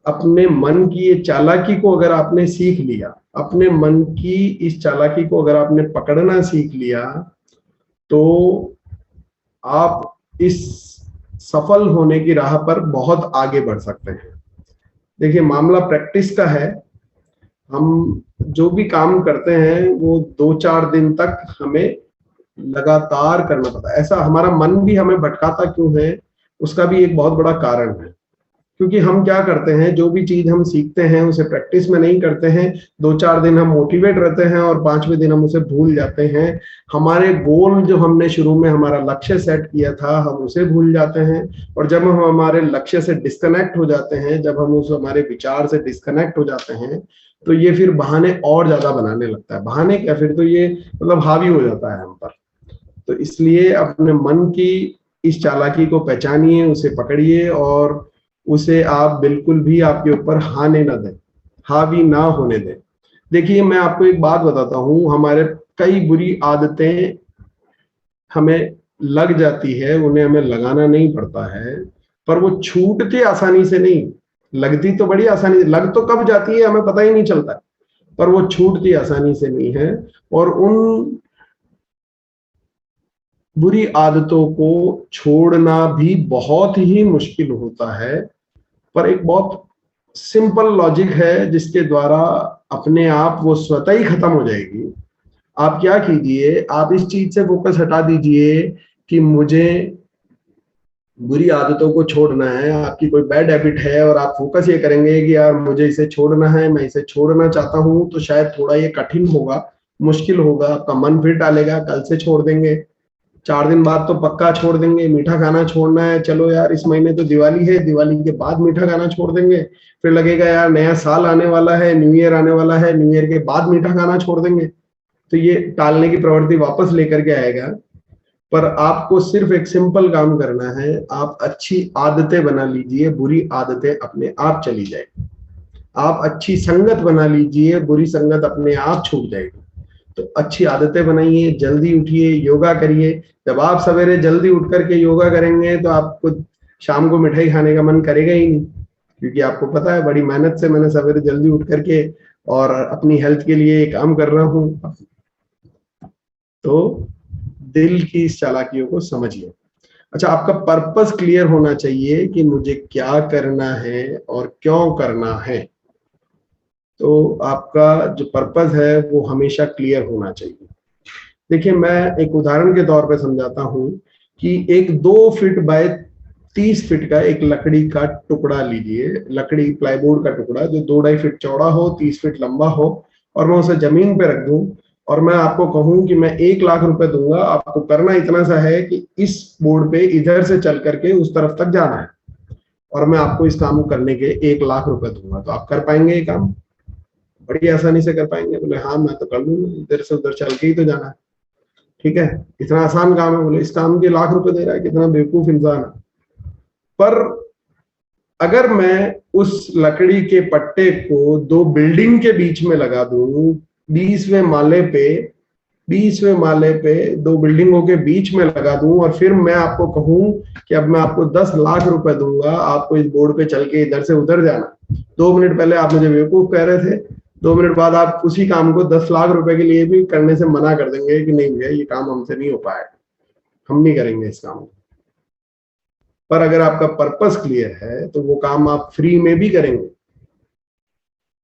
अपने मन की ये चालाकी को अगर आपने सीख लिया, अपने मन की इस चालाकी को अगर आपने पकड़ना सीख लिया, तो आप इस सफल होने की राह पर बहुत आगे बढ़ सकते हैं। देखिए, मामला प्रैक्टिस का है। हम जो भी काम करते हैं वो 2-4 दिन तक हमें लगातार करना पड़ता है। ऐसा हमारा मन भी हमें भटकाता क्यों है, उसका भी एक बहुत बड़ा कारण है। क्योंकि हम क्या करते हैं, जो भी चीज हम सीखते हैं उसे प्रैक्टिस में नहीं करते हैं। 2-4 दिन हम मोटिवेट रहते हैं और 5वें दिन हम उसे भूल जाते हैं। हमारे गोल जो हमने शुरू में हमारा लक्ष्य सेट किया था, हम उसे भूल जाते हैं। और जब हम हमारे लक्ष्य से डिस्कनेक्ट हो जाते हैं, जब हम उस हमारे विचार से डिस्कनेक्ट हो जाते हैं, तो ये फिर बहाने और ज्यादा बनाने लगता है। बहाने क्या, फिर तो ये मतलब हावी हो जाता है हम पर। तो इसलिए अपने मन की इस चालाकी को पहचानिए, उसे पकड़िए, और उसे आप बिल्कुल भी आपके ऊपर हाने ना दें, हावी ना होने दें। देखिए, मैं आपको एक बात बताता हूँ, हमारे कई बुरी आदतें हमें लग जाती है, उन्हें हमें लगाना नहीं पड़ता है, पर वो छूटती आसानी से नहीं। लगती तो बड़ी आसानी, लग तो कब जाती है हमें पता ही नहीं चलता, पर वो छूटती आसानी से नहीं है। और उन बुरी आदतों को छोड़ना भी बहुत ही मुश्किल होता है, पर एक बहुत सिंपल लॉजिक है जिसके द्वारा अपने आप वो स्वतः ही खत्म हो जाएगी। आप क्या कीजिए, आप इस चीज से फोकस हटा दीजिए कि मुझे बुरी आदतों को छोड़ना है। आपकी कोई बैड हैबिट है और आप फोकस ये करेंगे कि यार मुझे इसे छोड़ना है, मैं इसे छोड़ना चाहता हूं, तो शायद थोड़ा ये कठिन होगा, मुश्किल होगा। आपका मन फिर टालेगा, कल से छोड़ देंगे, 4 दिन बाद तो पक्का छोड़ देंगे। मीठा खाना छोड़ना है, चलो यार इस महीने तो दिवाली है, दिवाली के बाद मीठा खाना छोड़ देंगे। फिर लगेगा यार नया साल आने वाला है, न्यू ईयर आने वाला है, न्यू ईयर के बाद मीठा खाना छोड़ देंगे। तो ये टालने की प्रवृत्ति वापस लेकर के आएगा। पर आपको सिर्फ एक सिंपल काम करना है, आप अच्छी आदतें बना लीजिए, बुरी आदतें अपने आप चली जाएगी। आप अच्छी संगत बना लीजिए, बुरी संगत अपने आप छूट जाएगी। तो अच्छी आदतें बनाइए, जल्दी उठिए, योगा करिए। जब आप सवेरे जल्दी उठ करके योगा करेंगे तो आपको शाम को मिठाई खाने का मन करेगा ही नहीं, क्योंकि आपको पता है बड़ी मेहनत से मैंने सवेरे जल्दी उठ करके और अपनी हेल्थ के लिए काम कर रहा हूँ। तो दिल की इस चालाकियों को समझिए। अच्छा, आपका पर्पस क्लियर होना चाहिए कि मुझे क्या करना है और क्यों करना है। तो आपका जो पर्पस है वो हमेशा क्लियर होना चाहिए। देखिए, मैं एक उदाहरण के तौर पे समझाता हूं कि एक 2 फीट बाय 30 फीट का एक लकड़ी का टुकड़ा लीजिए, लकड़ी प्लाईवुड का टुकड़ा जो 2-2.5 फीट चौड़ा हो, 30 फीट लंबा हो, और मैं उसे जमीन पे रख दूं और मैं आपको कहूं कि मैं 1 लाख रुपए दूंगा। आपको करना इतना सा है कि इस बोर्ड पे इधर से चल करके उस तरफ तक जाना है और मैं आपको इस काम को करने के 1 लाख रुपए दूंगा। तो आप कर पाएंगे ये काम? बड़ी आसानी से कर पाएंगे? बोले हाँ मैं तो कर लूंगा, इधर से उधर चल के ही तो जाना है। ठीक है, इतना आसान काम है। बोले इस काम के 1 लाख रुपए दे रहा है, कितना बेवकूफ इंसान है। पर अगर मैं उस लकड़ी के पट्टे को 2 बिल्डिंग के बीच में लगा दूं, 20वें माले पे 2 बिल्डिंगों के बीच में लगा दूं, और फिर मैं आपको कहूं कि अब मैं आपको 10 लाख रुपए दूंगा, आपको इस बोर्ड पे चल के इधर से उधर जाना। 2 मिनट पहले आप मुझे बेवकूफ कह रहे थे, 2 मिनट बाद आप उसी काम को 10 लाख रुपए के लिए भी करने से मना कर देंगे कि नहीं भैया ये काम हमसे नहीं हो पाएगा, हम नहीं करेंगे इस काम को। पर अगर आपका पर्पस क्लियर है तो वो काम आप फ्री में भी करेंगे।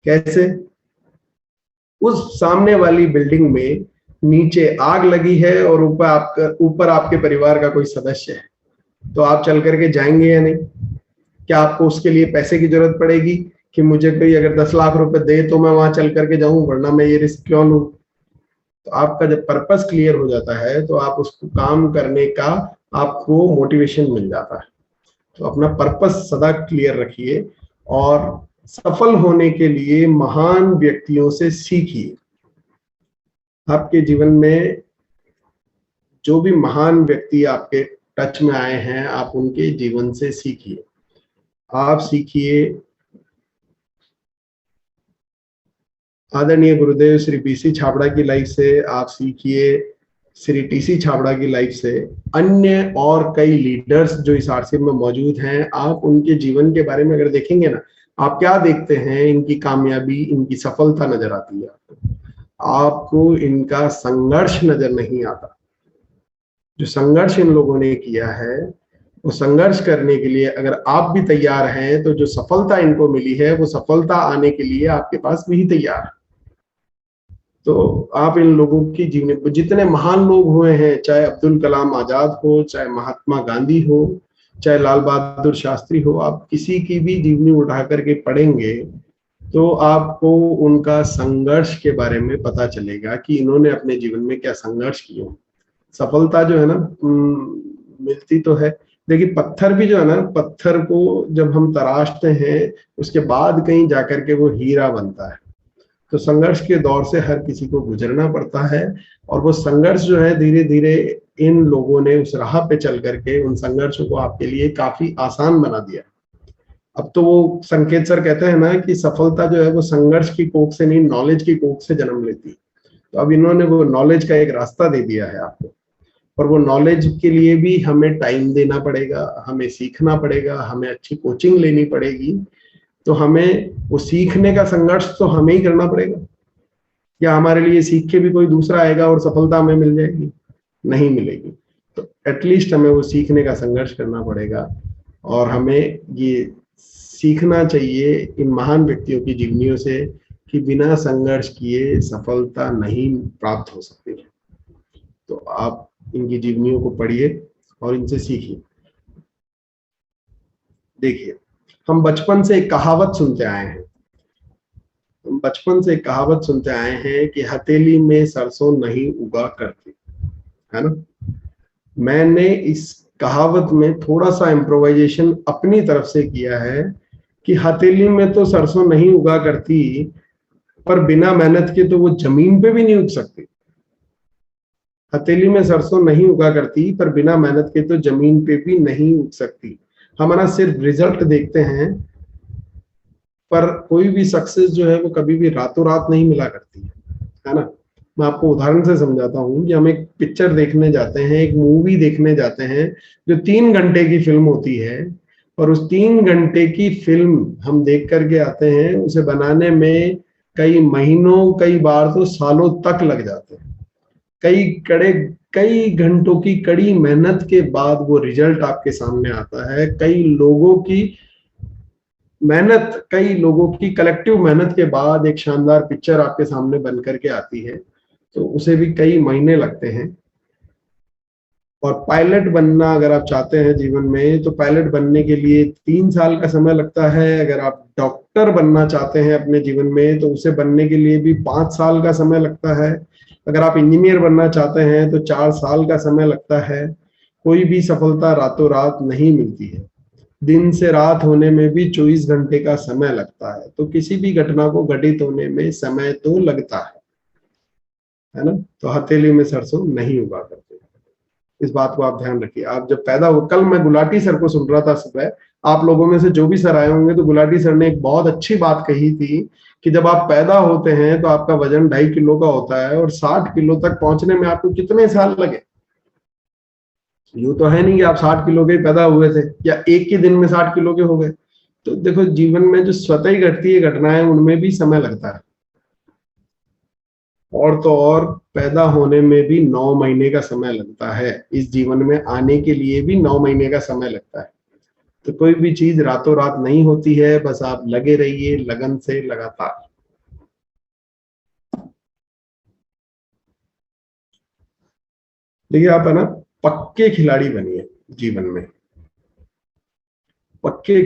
कैसे? उस सामने वाली बिल्डिंग में नीचे आग लगी है और ऊपर आपके परिवार का कोई सदस्य है, तो आप चल करके जाएंगे या नहीं? क्या आपको उसके लिए पैसे की जरूरत पड़ेगी कि मुझे कोई अगर 10 लाख रुपए दे तो मैं वहां चल करके जाऊं, वरना मैं ये रिस्क क्यों लूं? तो आपका जब पर्पस क्लियर हो जाता है तो आप उसको काम करने का आपको मोटिवेशन मिल जाता है। तो अपना पर्पस सदा क्लियर रखिए और सफल होने के लिए महान व्यक्तियों से सीखिए। आपके जीवन में जो भी महान व्यक्ति आपके टच में आए हैं, आप उनके जीवन से सीखिए। आप सीखिए आदरणीय गुरुदेव श्री बीसी छाबड़ा की लाइफ से, आप सीखिए श्री टीसी छाबड़ा की लाइफ से, अन्य और कई लीडर्स जो इस आरसीएम में मौजूद हैं, आप उनके जीवन के बारे में अगर देखेंगे ना, आप क्या देखते हैं? इनकी कामयाबी, इनकी सफलता नजर आती है आपको इनका संघर्ष नजर नहीं आता। जो संघर्ष इन लोगों ने किया है, वो संघर्ष करने के लिए अगर आप भी तैयार हैं तो जो सफलता इनको मिली है वो सफलता आने के लिए आपके पास भी तैयार है। तो आप इन लोगों की जीवन, जितने महान लोग हुए हैं, चाहे अब्दुल कलाम आजाद हो, चाहे महात्मा गांधी हो, चाहे लाल बहादुर शास्त्री हो, आप किसी की भी जीवनी उठा करके पढ़ेंगे तो आपको उनका संघर्ष के बारे में पता चलेगा कि इन्होंने अपने जीवन में क्या संघर्ष किए। सफलता जो है ना मिलती तो है, देखिए पत्थर भी जो है ना, पत्थर को जब हम तराशते हैं उसके बाद कहीं जाकर के वो हीरा बनता है। तो संघर्ष के दौर से हर किसी को गुजरना पड़ता है, और वो संघर्ष जो है धीरे धीरे इन लोगों ने उस राह पे चल करके उन संघर्षों को आपके लिए काफी आसान बना दिया। अब तो वो संकेत सर कहते हैं ना कि सफलता जो है वो संघर्ष की कोख से नहीं, नॉलेज की कोख से जन्म लेती है। तो अब इन्होंने वो नॉलेज का एक रास्ता दे दिया है आपको, और वो नॉलेज के लिए भी हमें टाइम देना पड़ेगा, हमें सीखना पड़ेगा, हमें अच्छी कोचिंग लेनी पड़ेगी। तो हमें वो सीखने का संघर्ष तो हमें ही करना पड़ेगा, या हमारे लिए सीख के भी कोई दूसरा आएगा और सफलता हमें मिल जाएगी? नहीं मिलेगी। तो एटलीस्ट हमें वो सीखने का संघर्ष करना पड़ेगा, और हमें ये सीखना चाहिए इन महान व्यक्तियों की जीवनियों से कि बिना संघर्ष किए सफलता नहीं प्राप्त हो सकती है। तो आप इनकी जीवनियों को पढ़िए और इनसे सीखिए। देखिए, हम बचपन से एक कहावत सुनते आए हैं, कि हथेली में सरसों नहीं उगा करती, है ना। मैंने इस कहावत में थोड़ा सा इम्प्रोवाइजेशन अपनी तरफ से किया है कि हथेली में तो सरसों नहीं उगा करती, पर बिना मेहनत के तो वो जमीन पे भी नहीं उग सकती। हथेली में सरसों नहीं उगा करती, पर बिना मेहनत के तो जमीन पे भी नहीं उग सकती। हमारा सिर्फ रिजल्ट देखते हैं, पर कोई भी सक्सेस जो है वो कभी भी रातों रात नहीं मिला करती है ना। मैं आपको उदाहरण से समझाता हूँ कि हम एक पिक्चर देखने जाते हैं, एक मूवी देखने जाते हैं जो 3 घंटे की फिल्म होती है, और उस 3 घंटे की फिल्म हम देख करके आते हैं, उसे बनाने में कई महीनों, कई बार तो सालों तक लग जाते हैं। कई घंटों की कड़ी मेहनत के बाद वो रिजल्ट आपके सामने आता है। कई लोगों की कलेक्टिव मेहनत के बाद एक शानदार पिक्चर आपके सामने बन करके आती है, तो उसे भी कई महीने लगते हैं। और पायलट बनना अगर आप चाहते हैं जीवन में, तो पायलट बनने के लिए 3 साल का समय लगता है। अगर आप डॉक्टर बनना चाहते हैं अपने जीवन में, तो उसे बनने के लिए भी 5 साल का समय लगता है। अगर आप इंजीनियर बनना चाहते हैं तो 4 साल का समय लगता है। कोई भी सफलता रातों रात नहीं मिलती है। दिन से रात होने में भी 24 घंटे का समय लगता है। तो किसी भी घटना को घटित होने में समय तो लगता है ना। तो हथेली में सरसों नहीं उगा करते, इस बात को आप ध्यान रखिए। आप जब पैदा हो, कल मैं गुलाटी सर को सुन रहा था सुबह, आप लोगों में से जो भी सर आए होंगे तो गुलाटी सर ने एक बहुत अच्छी बात कही थी कि जब आप पैदा होते हैं तो आपका वजन 2.5 किलो का होता है, और 60 किलो तक पहुंचने में आपको कितने साल लगे। यूं तो है नहीं कि आप 60 किलो के पैदा हुए थे या एक ही दिन में 60 किलो के हो गए। तो देखो, जीवन में जो स्वतः ही घटती है घटनाएं, उनमें भी समय लगता है। और तो और पैदा होने में भी 9 महीने का समय लगता है। इस जीवन में आने के लिए भी 9 महीने का समय लगता है। तो कोई भी चीज रातों रात नहीं होती है, बस आप लगे रहिए लगन से लगातार। देखिए, आप है ना पक्के खिलाड़ी बनिए जीवन में। पक्के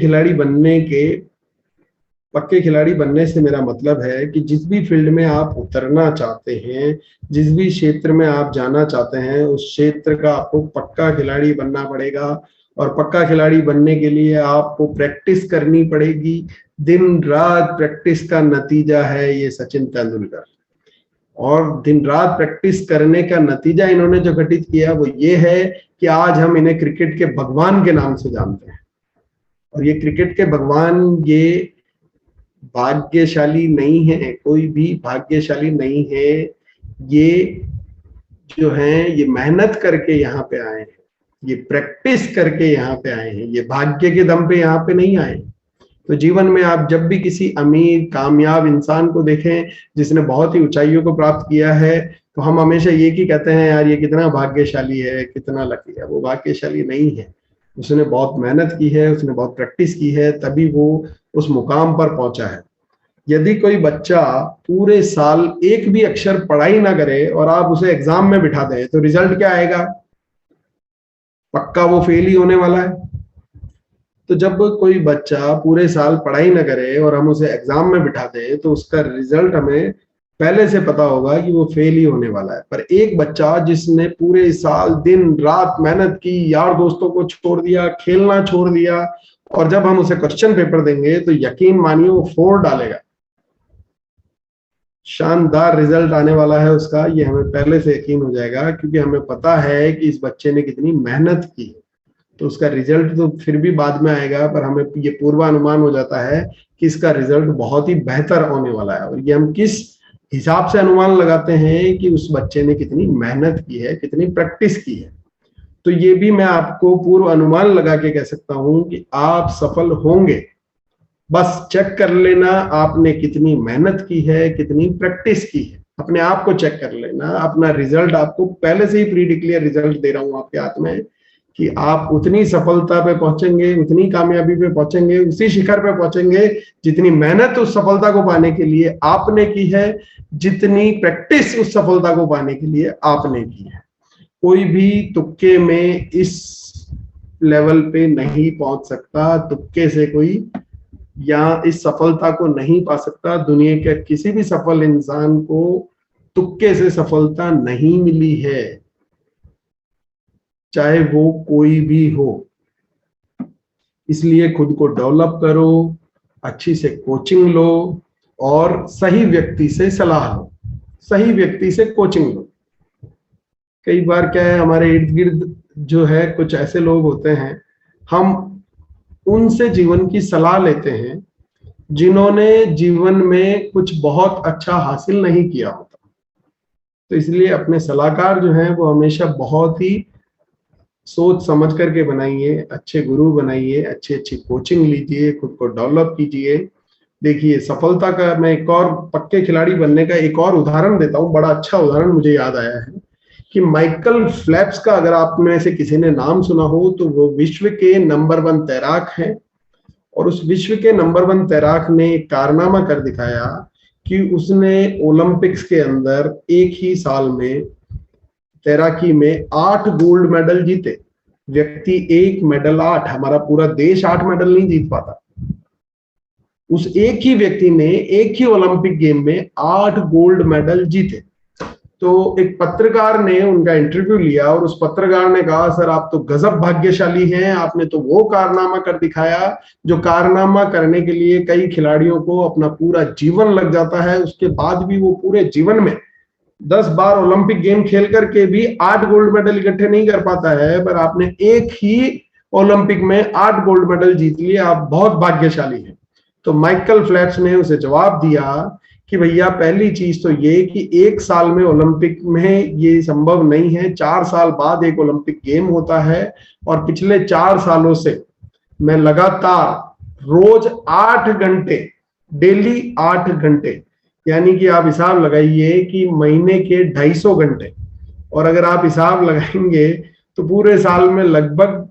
खिलाड़ी बनने से मेरा मतलब है कि जिस भी फील्ड में आप उतरना चाहते हैं, जिस भी क्षेत्र में आप जाना चाहते हैं, उस क्षेत्र का आपको पक्का खिलाड़ी बनना पड़ेगा। और पक्का खिलाड़ी बनने के लिए आपको प्रैक्टिस करनी पड़ेगी। दिन रात प्रैक्टिस का नतीजा है ये सचिन तेंदुलकर। और दिन रात प्रैक्टिस करने का नतीजा इन्होंने जो घटित किया वो ये है कि आज हम इन्हें क्रिकेट के भगवान के नाम से जानते हैं। और ये क्रिकेट के भगवान ये भाग्यशाली नहीं है, कोई भी भाग्यशाली नहीं है। ये जो है ये मेहनत करके यहाँ पे आए हैं, ये प्रैक्टिस करके यहाँ पे आए हैं, ये भाग्य के दम पे यहाँ पे नहीं आए। तो जीवन में आप जब भी किसी अमीर कामयाब इंसान को देखें जिसने बहुत ही ऊंचाइयों को प्राप्त किया है, तो हम हमेशा ये ही कहते हैं यार ये कितना भाग्यशाली है, कितना लकी है। वो भाग्यशाली नहीं है, उसने बहुत मेहनत की है, उसने बहुत प्रैक्टिस की है, तभी वो उस मुकाम पर पहुंचा है। यदि कोई बच्चा पूरे साल एक भी अक्षर पढ़ाई ना करे और आप उसे एग्जाम में बिठा दें, तो रिजल्ट क्या आएगा? पक्का वो फेल ही होने वाला है। तो जब कोई बच्चा पूरे साल पढ़ाई ना करे और हम उसे एग्जाम में बिठा दें, तो उसका रिजल्ट हमें पहले से पता होगा कि वो फेल ही होने वाला है। पर एक बच्चा जिसने पूरे साल दिन रात मेहनत की, यार दोस्तों को छोड़ दिया, खेलना छोड़ दिया, और जब हम उसे क्वेश्चन पेपर देंगे तो यकीन मानिए वो 4 डालेगा। शानदार रिजल्ट आने वाला है उसका, ये हमें पहले से यकीन हो जाएगा, क्योंकि हमें पता है कि इस बच्चे ने कितनी मेहनत की है। तो उसका रिजल्ट तो फिर भी बाद में आएगा, पर हमें ये पूर्वानुमान हो जाता है कि इसका रिजल्ट बहुत ही बेहतर होने वाला है। और ये हम किस हिसाब से अनुमान लगाते हैं कि उस बच्चे ने कितनी मेहनत की है, कितनी प्रैक्टिस की है। तो ये भी मैं आपको पूर्व अनुमान लगा के कह सकता हूं कि आप सफल होंगे। बस चेक कर लेना आपने कितनी मेहनत की है, कितनी प्रैक्टिस की है। अपने आप को चेक कर लेना, अपना रिजल्ट आपको पहले से ही प्री डिक्लेयर रिजल्ट दे रहा हूं आपके हाथ में कि आप उतनी सफलता पे पहुंचेंगे, उतनी कामयाबी पे पहुंचेंगे, उसी शिखर पे पहुंचेंगे जितनी मेहनत उस सफलता को पाने के लिए आपने की है, जितनी प्रैक्टिस उस सफलता को पाने के लिए आपने की है। कोई भी तुक्के में इस लेवल पे नहीं पहुंच सकता, तुक्के से कोई या इस सफलता को नहीं पा सकता। दुनिया के किसी भी सफल इंसान को तुक्के से सफलता नहीं मिली है, चाहे वो कोई भी हो। इसलिए खुद को डेवलप करो, अच्छी से कोचिंग लो और सही व्यक्ति से सलाह लो, सही व्यक्ति से कोचिंग लो। कई बार क्या है, हमारे इर्द गिर्द जो है कुछ ऐसे लोग होते हैं, हम उनसे जीवन की सलाह लेते हैं जिन्होंने जीवन में कुछ बहुत अच्छा हासिल नहीं किया होता। तो इसलिए अपने सलाहकार जो हैं वो हमेशा बहुत ही सोच समझ करके बनाइए, अच्छे गुरु बनाइए, अच्छी अच्छी कोचिंग लीजिए, खुद को डेवलप कीजिए। देखिए सफलता का मैं एक और पक्के खिलाड़ी बनने का एक और उदाहरण देता हूँ, बड़ा अच्छा उदाहरण मुझे याद आया है कि माइकल फेल्प्स का अगर आप में से किसी ने नाम सुना हो तो वो विश्व के नंबर 1 तैराक हैं। और उस विश्व के नंबर 1 तैराक ने एक कारनामा कर दिखाया कि उसने ओलंपिक्स के अंदर एक ही साल में तैराकी में 8 गोल्ड मेडल जीते। व्यक्ति एक मेडल 8, हमारा पूरा देश 8 मेडल नहीं जीत पाता। उस एक ही व्यक्ति ने एक ही ओलंपिक गेम में 8 गोल्ड मेडल जीते। तो एक पत्रकार ने उनका इंटरव्यू लिया और उस पत्रकार ने कहा, सर आप तो गजब भाग्यशाली हैं, आपने तो वो कारनामा कर दिखाया जो कारनामा करने के लिए कई खिलाड़ियों को अपना पूरा जीवन लग जाता है, उसके बाद भी वो पूरे जीवन में 10 बार ओलंपिक गेम खेल करके भी 8 गोल्ड मेडल इकट्ठे नहीं कर पाता है, पर आपने एक ही ओलंपिक में 8 गोल्ड मेडल जीत लिए, आप बहुत भाग्यशाली हैं। तो माइकल फेल्प्स ने उसे जवाब दिया कि भैया पहली चीज तो ये कि एक साल में ओलंपिक में ये संभव नहीं है, 4 साल बाद एक ओलंपिक गेम होता है और पिछले 4 सालों से मैं लगातार रोज 8 घंटे, डेली 8 घंटे, यानी कि आप हिसाब लगाइए कि महीने के 250 घंटे, और अगर आप हिसाब लगाएंगे तो पूरे साल में लगभग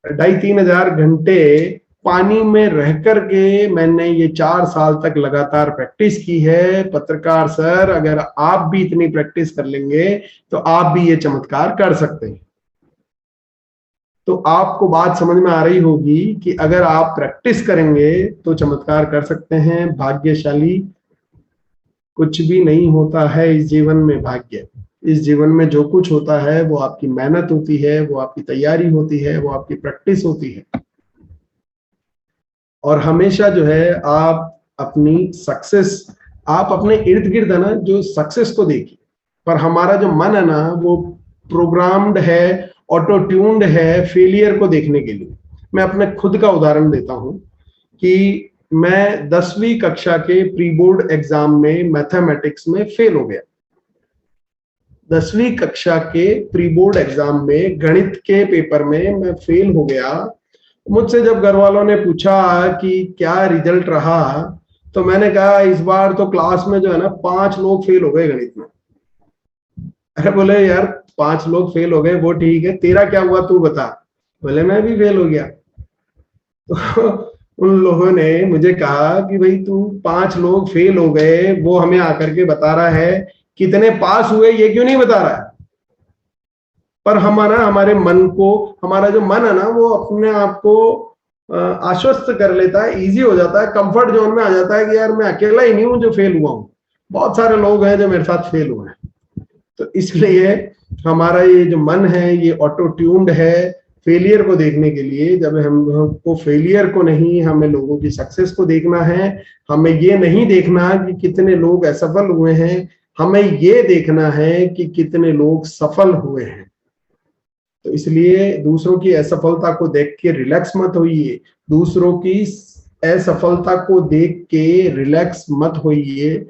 2,500-3 हजार घंटे पानी में रह करके मैंने ये 4 साल तक लगातार प्रैक्टिस की है। पत्रकार सर, अगर आप भी इतनी प्रैक्टिस कर लेंगे तो आप भी ये चमत्कार कर सकते हैं। तो आपको बात समझ में आ रही होगी कि अगर आप प्रैक्टिस करेंगे तो चमत्कार कर सकते हैं। भाग्यशाली कुछ भी नहीं होता है इस जीवन में। भाग्य इस जीवन में जो कुछ होता है वो आपकी मेहनत होती है, वो आपकी तैयारी होती है, वो आपकी प्रैक्टिस होती है। और हमेशा जो है आप अपनी सक्सेस, आप अपने इर्द गिर्द है ना जो सक्सेस को देखिए, पर हमारा जो मन है ना वो प्रोग्राम्ड है, ऑटो ट्यून्ड है फेलियर को देखने के लिए। मैं अपने खुद का उदाहरण देता हूं कि मैं 10वीं कक्षा के प्री बोर्ड एग्जाम में मैथमेटिक्स में फेल हो गया। 10वीं कक्षा के प्री बोर्ड एग्जाम में गणित के पेपर में मैं फेल हो गया। मुझसे जब घर वालों ने पूछा कि क्या रिजल्ट रहा, तो मैंने कहा इस बार तो क्लास में जो है ना 5 लोग फेल हो गए गणित में। अरे बोले यार 5 लोग फेल हो गए वो ठीक है, तेरा क्या हुआ तू बता। बोले मैं भी फेल हो गया। तो उन लोगों ने मुझे कहा कि भाई तू 5 लोग फेल हो गए वो हमें आकर के बता रहा है, कितने पास हुए ये क्यों नहीं बता रहा है। पर हमारे मन को, हमारा जो मन है ना वो अपने आप को आश्वस्त कर लेता है, इजी हो जाता है, कंफर्ट जोन में आ जाता है कि यार मैं अकेला ही नहीं हूं जो फेल हुआ हूं, बहुत सारे लोग हैं जो मेरे साथ फेल हुए हैं। तो इसलिए हमारा ये जो मन है ये ऑटो ट्यून्ड है फेलियर को देखने के लिए। जब हमको फेलियर को नहीं, हमें लोगों की सक्सेस को देखना है। हमें ये नहीं देखना कि कितने लोग असफल हुए हैं, हमें ये देखना है कि कितने लोग सफल हुए हैं। तो इसलिए दूसरों की असफलता को देख के रिलैक्स मत होइए, दूसरों की असफलता को देख के रिलैक्स मत होइए।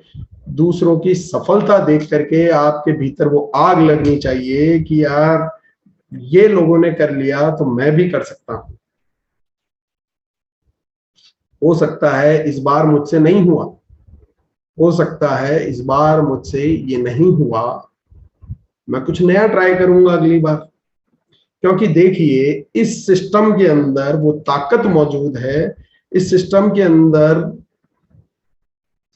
दूसरों की सफलता देख करके आपके भीतर वो आग लगनी चाहिए कि यार ये लोगों ने कर लिया तो मैं भी कर सकता हूं। हो सकता है इस बार मुझसे नहीं हुआ, हो सकता है इस बार मुझसे ये नहीं हुआ, मैं कुछ नया ट्राई करूंगा अगली बार। क्योंकि देखिए इस सिस्टम के अंदर वो ताकत मौजूद है, इस सिस्टम के अंदर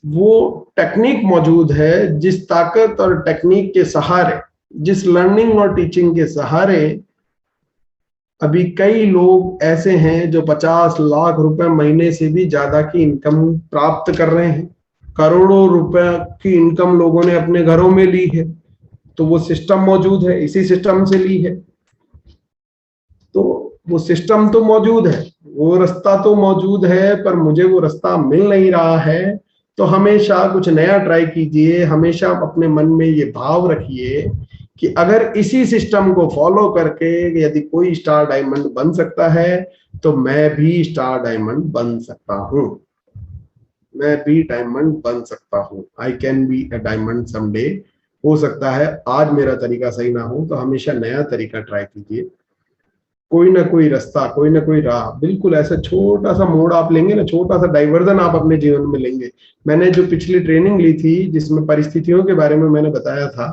वो टेक्निक मौजूद है, जिस ताकत और टेक्निक के सहारे, जिस लर्निंग और टीचिंग के सहारे अभी कई लोग ऐसे हैं जो 50 लाख रुपए महीने से भी ज्यादा की इनकम प्राप्त कर रहे हैं। करोड़ों रुपए की इनकम लोगों ने अपने घरों में ली है। तो वो सिस्टम मौजूद है, इसी सिस्टम से ली है। तो वो सिस्टम तो मौजूद है, वो रास्ता तो मौजूद है, पर मुझे वो रास्ता मिल नहीं रहा है। तो हमेशा कुछ नया ट्राई कीजिए, हमेशा अपने मन में ये भाव रखिए कि अगर इसी सिस्टम को फॉलो करके यदि कोई स्टार डायमंड बन सकता है तो मैं भी स्टार डायमंड बन सकता हूं, मैं भी डायमंड बन सकता हूं। I can be a diamond someday. हो सकता है आज मेरा तरीका सही ना हो, तो हमेशा नया तरीका ट्राई कीजिए। कोई ना कोई रास्ता, कोई ना कोई राह, बिल्कुल ऐसा छोटा सा मोड़ आप लेंगे ना, छोटा सा डाइवर्जन आप अपने जीवन में लेंगे। मैंने जो पिछली ट्रेनिंग ली थी जिसमें परिस्थितियों के बारे में मैंने बताया था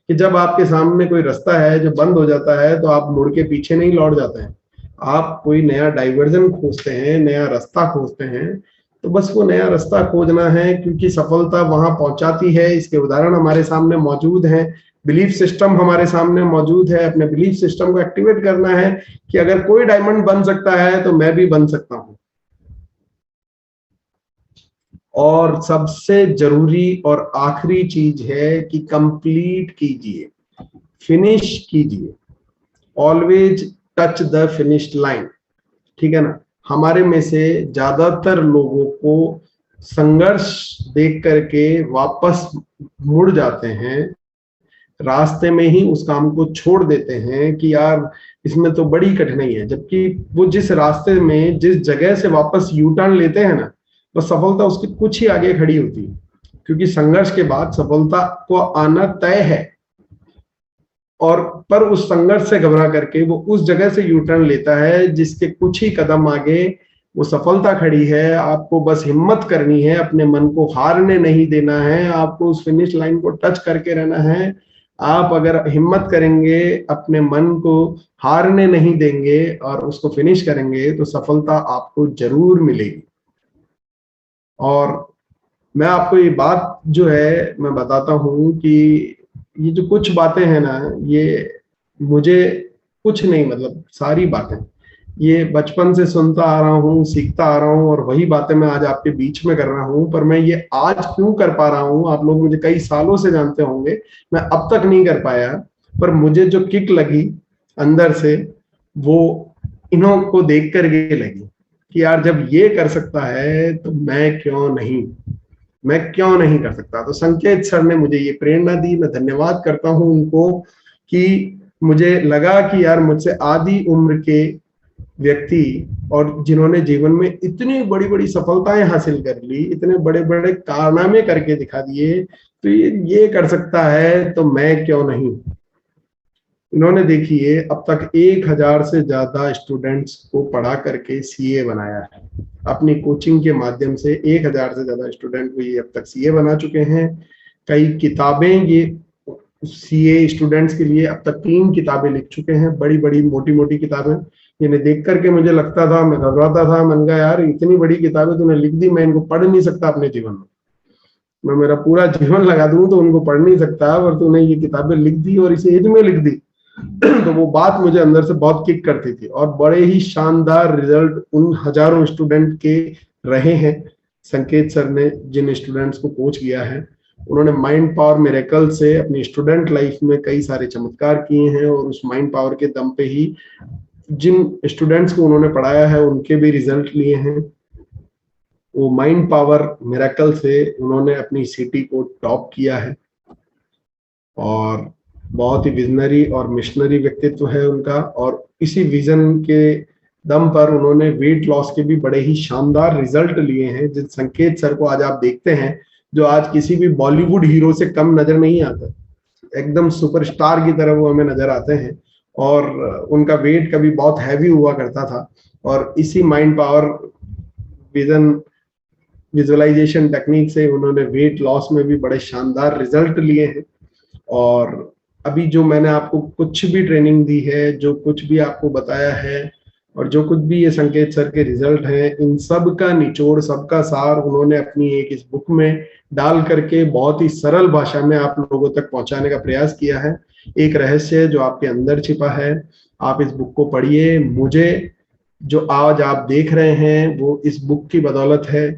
कि जब आपके सामने कोई रास्ता है जो बंद हो जाता है तो आप मुड़ के पीछे नहीं लौट जाते हैं, आप कोई नया डाइवर्जन खोजते हैं, नया रास्ता खोजते हैं। तो बस वो नया रास्ता खोजना है, क्योंकि सफलता वहां पहुंचाती है। इसके उदाहरण हमारे सामने मौजूद हैं, बिलीफ सिस्टम हमारे सामने मौजूद है। अपने बिलीफ सिस्टम को एक्टिवेट करना है कि अगर कोई डायमंड बन सकता है तो मैं भी बन सकता हूं। और सबसे जरूरी और आखिरी चीज है कि कंप्लीट कीजिए, फिनिश कीजिए। Always touch the finish line, ठीक है ना। हमारे में से ज्यादातर लोगों को संघर्ष देख करके वापस मुड़ जाते हैं, रास्ते में ही उस काम को छोड़ देते हैं कि यार इसमें तो बड़ी कठिनाई है। जबकि वो जिस रास्ते में, जिस जगह से वापस यू टर्न लेते हैं ना, बस सफलता उसके कुछ ही आगे खड़ी होती है। क्योंकि संघर्ष के बाद सफलता को आना तय है, और पर उस संघर्ष से घबरा करके वो उस जगह से यू टर्न लेता है जिसके कुछ ही कदम आगे वो सफलता खड़ी है। आपको बस हिम्मत करनी है, अपने मन को हारने नहीं देना है, आपको उस फिनिश लाइन को टच करके रहना है। आप अगर हिम्मत करेंगे, अपने मन को हारने नहीं देंगे और उसको फिनिश करेंगे तो सफलता आपको जरूर मिलेगी। और मैं आपको ये बात जो है मैं बताता हूं कि ये जो कुछ बातें हैं ना, ये मुझे कुछ नहीं, मतलब सारी बातें ये बचपन से सुनता आ रहा हूँ, सीखता आ रहा हूँ, और वही बातें मैं आज आपके बीच में कर रहा हूँ। पर मैं ये आज क्यों कर पा रहा हूँ, आप लोग मुझे कई सालों से जानते होंगे, मैं अब तक नहीं कर पाया। पर मुझे जो किक लगी अंदर से, वो इन्हों को देख कर के लगी कि यार जब ये कर सकता है तो मैं क्यों नहीं, मैं क्यों नहीं कर सकता। तो संकेत सर ने मुझे ये प्रेरणा दी, मैं धन्यवाद करता हूं उनको कि मुझे लगा कि यार मुझसे आधी उम्र के व्यक्ति और जिन्होंने जीवन में इतनी बड़ी बड़ी सफलताएं हासिल कर ली, इतने बड़े बड़े कारनामे करके दिखा दिए, तो ये कर सकता है तो मैं क्यों नहीं। इन्होंने देखिए अब तक 1000 से ज्यादा स्टूडेंट्स को पढ़ा करके सीए बनाया है। अपनी कोचिंग के माध्यम से 1000 से ज्यादा स्टूडेंट को ये अब तक सीए बना चुके हैं। कई किताबें ये सीए स्टूडेंट्स के लिए अब तक 3 किताबें लिख चुके हैं, बड़ी बड़ी मोटी मोटी किताबें। इन्हें देख करके मुझे लगता था, मैं घबराता था, मैंने कहा यार इतनी बड़ी किताबें तूने लिख दी, मैं इनको पढ़ नहीं सकता अपने जीवन में, मैं मेरा पूरा जीवन लगा दूं तो उनको पढ़ नहीं सकता, और तूने ये किताबें लिख दी और इसे एज में लिख दी। तो वो बात मुझे अंदर से बहुत किक करती थी। और बड़े ही शानदार रिजल्ट उन हजारों स्टूडेंट के रहे हैं। संकेत सर ने जिन स्टूडेंट्स को कोच किया है, उन्होंने माइंड पावर मिरेकल से अपनी स्टूडेंट लाइफ में कई सारे चमत्कार किए हैं, और उस माइंड पावर के दम पे ही जिन स्टूडेंट्स को उन्होंने पढ़ाया है उनके भी रिजल्ट लिए हैं। वो माइंड पावर मिरेकल से उन्होंने अपनी सिटी को टॉप किया है, और बहुत ही विजनरी और मिशनरी व्यक्तित्व है उनका। और इसी विजन के दम पर उन्होंने वेट लॉस के भी बड़े ही शानदार रिजल्ट लिए हैं। जिन संकेत सर को आज आप देखते हैं, जो आज किसी भी बॉलीवुड हीरो से कम नजर नहीं आता, एकदम सुपरस्टार की तरह वो हमें नजर आते हैं। और उनका वेट कभी बहुत हैवी हुआ करता था, और इसी mind power vision visualisation technique से उन्होंने वेट लॉस में भी बड़े शानदार रिजल्ट लिए हैं। और अभी जो मैंने आपको कुछ भी ट्रेनिंग दी है, जो कुछ भी आपको बताया है, और जो कुछ भी ये संकेत सर के रिजल्ट हैं, इन सब का निचोड़, सबका सार उन्होंने अपनी एक इस बुक में डाल करके बहुत ही सरल भाषा में आप लोगों तक पहुंचाने का प्रयास किया है। एक रहस्य जो आपके अंदर छिपा है, आप इस बुक को पढ़िए। मुझे जो आज आप देख रहे हैं वो इस बुक की बदौलत है।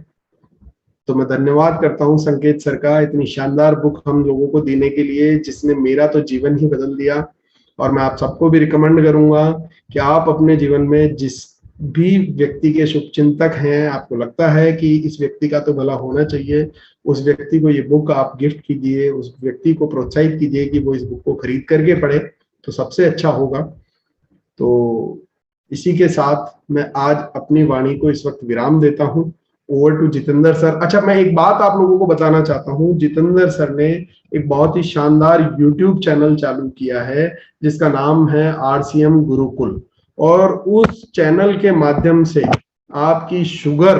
तो मैं धन्यवाद करता हूं संकेत सर का, इतनी शानदार बुक हम लोगों को देने के लिए, जिसने मेरा तो जीवन ही बदल दिया। और मैं आप सबको भी रिकमेंड करूंगा कि आप अपने जीवन में जिस भी व्यक्ति के शुभचिंतक हैं, आपको लगता है कि इस व्यक्ति का तो भला होना चाहिए, उस व्यक्ति को ये बुक आप गिफ्ट कीजिए, उस व्यक्ति को प्रोत्साहित कीजिए कि वो इस बुक को खरीद करके पढ़े, तो सबसे अच्छा होगा। तो इसी के साथ मैं आज अपनी वाणी को इस वक्त विराम देता हूं। Over to Jitendra sir. अच्छा, मैं एक बात आप लोगों को बताना चाहता हूं, जितेंद्र सर ने एक बहुत ही शानदार यूट्यूब चैनल चालू किया है जिसका नाम है RCM गुरुकुल, और उस चैनल के माध्यम से आपकी शुगर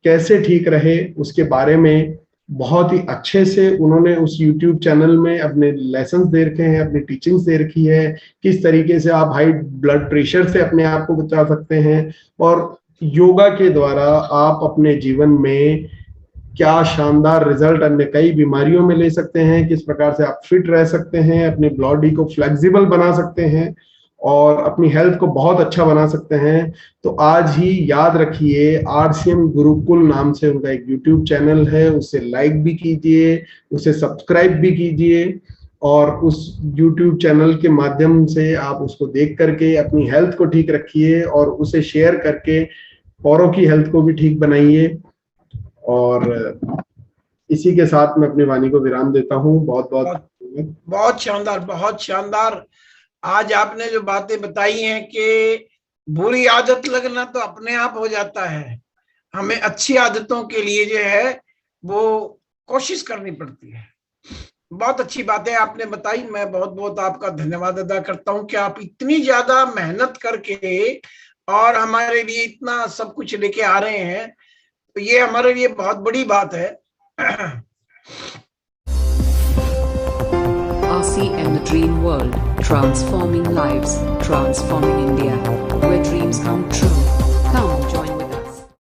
कैसे ठीक रहे उसके बारे में बहुत ही अच्छे से उन्होंने उस YouTube चैनल में अपने लेसन्स दे रखे हैं, अपनी टीचिंग्स दे रखी है, किस तरीके से आप हाई ब्लड प्रेशर से अपने आप को बचा सकते हैं, और योगा के द्वारा आप अपने जीवन में क्या शानदार रिजल्ट अन्य कई बीमारियों में ले सकते हैं, किस प्रकार से आप फिट रह सकते हैं, अपनी बॉडी को फ्लेक्सिबल बना सकते हैं और अपनी हेल्थ को बहुत अच्छा बना सकते हैं। तो आज ही याद रखिए, RCM गुरुकुल नाम से उनका एक YouTube चैनल है, उसे लाइक भी कीजिए, उसे सब्सक्राइब भी कीजिए, और उस YouTube चैनल के माध्यम से आप उसको देख करके अपनी हेल्थ को ठीक रखिए और उसे शेयर करके औरों की हेल्थ को भी ठीक बनाइए। और इसी के साथ मैं अपनी वाणी को विराम देता हूँ। बहुत बहुत शानदार, बहुत शानदार। आज आपने जो बातें बताई हैं कि बुरी आदत लगना तो अपने आप हो जाता है, हमें अच्छी आदतों के लिए जो है वो कोशिश करनी पड़ती है। बहुत अच्छी बातें आपने बताई। मैं बहुत बहुत आपका धन्यवाद अदा करता हूं कि आप इतनी ज्यादा मेहनत करके और हमारे लिए इतना सब कुछ लेके आ रहे हैं, तो ये हमारे लिए बहुत बड़ी बात है। RCM, the dream world, transforming lives, transforming India, where dreams come true. Come join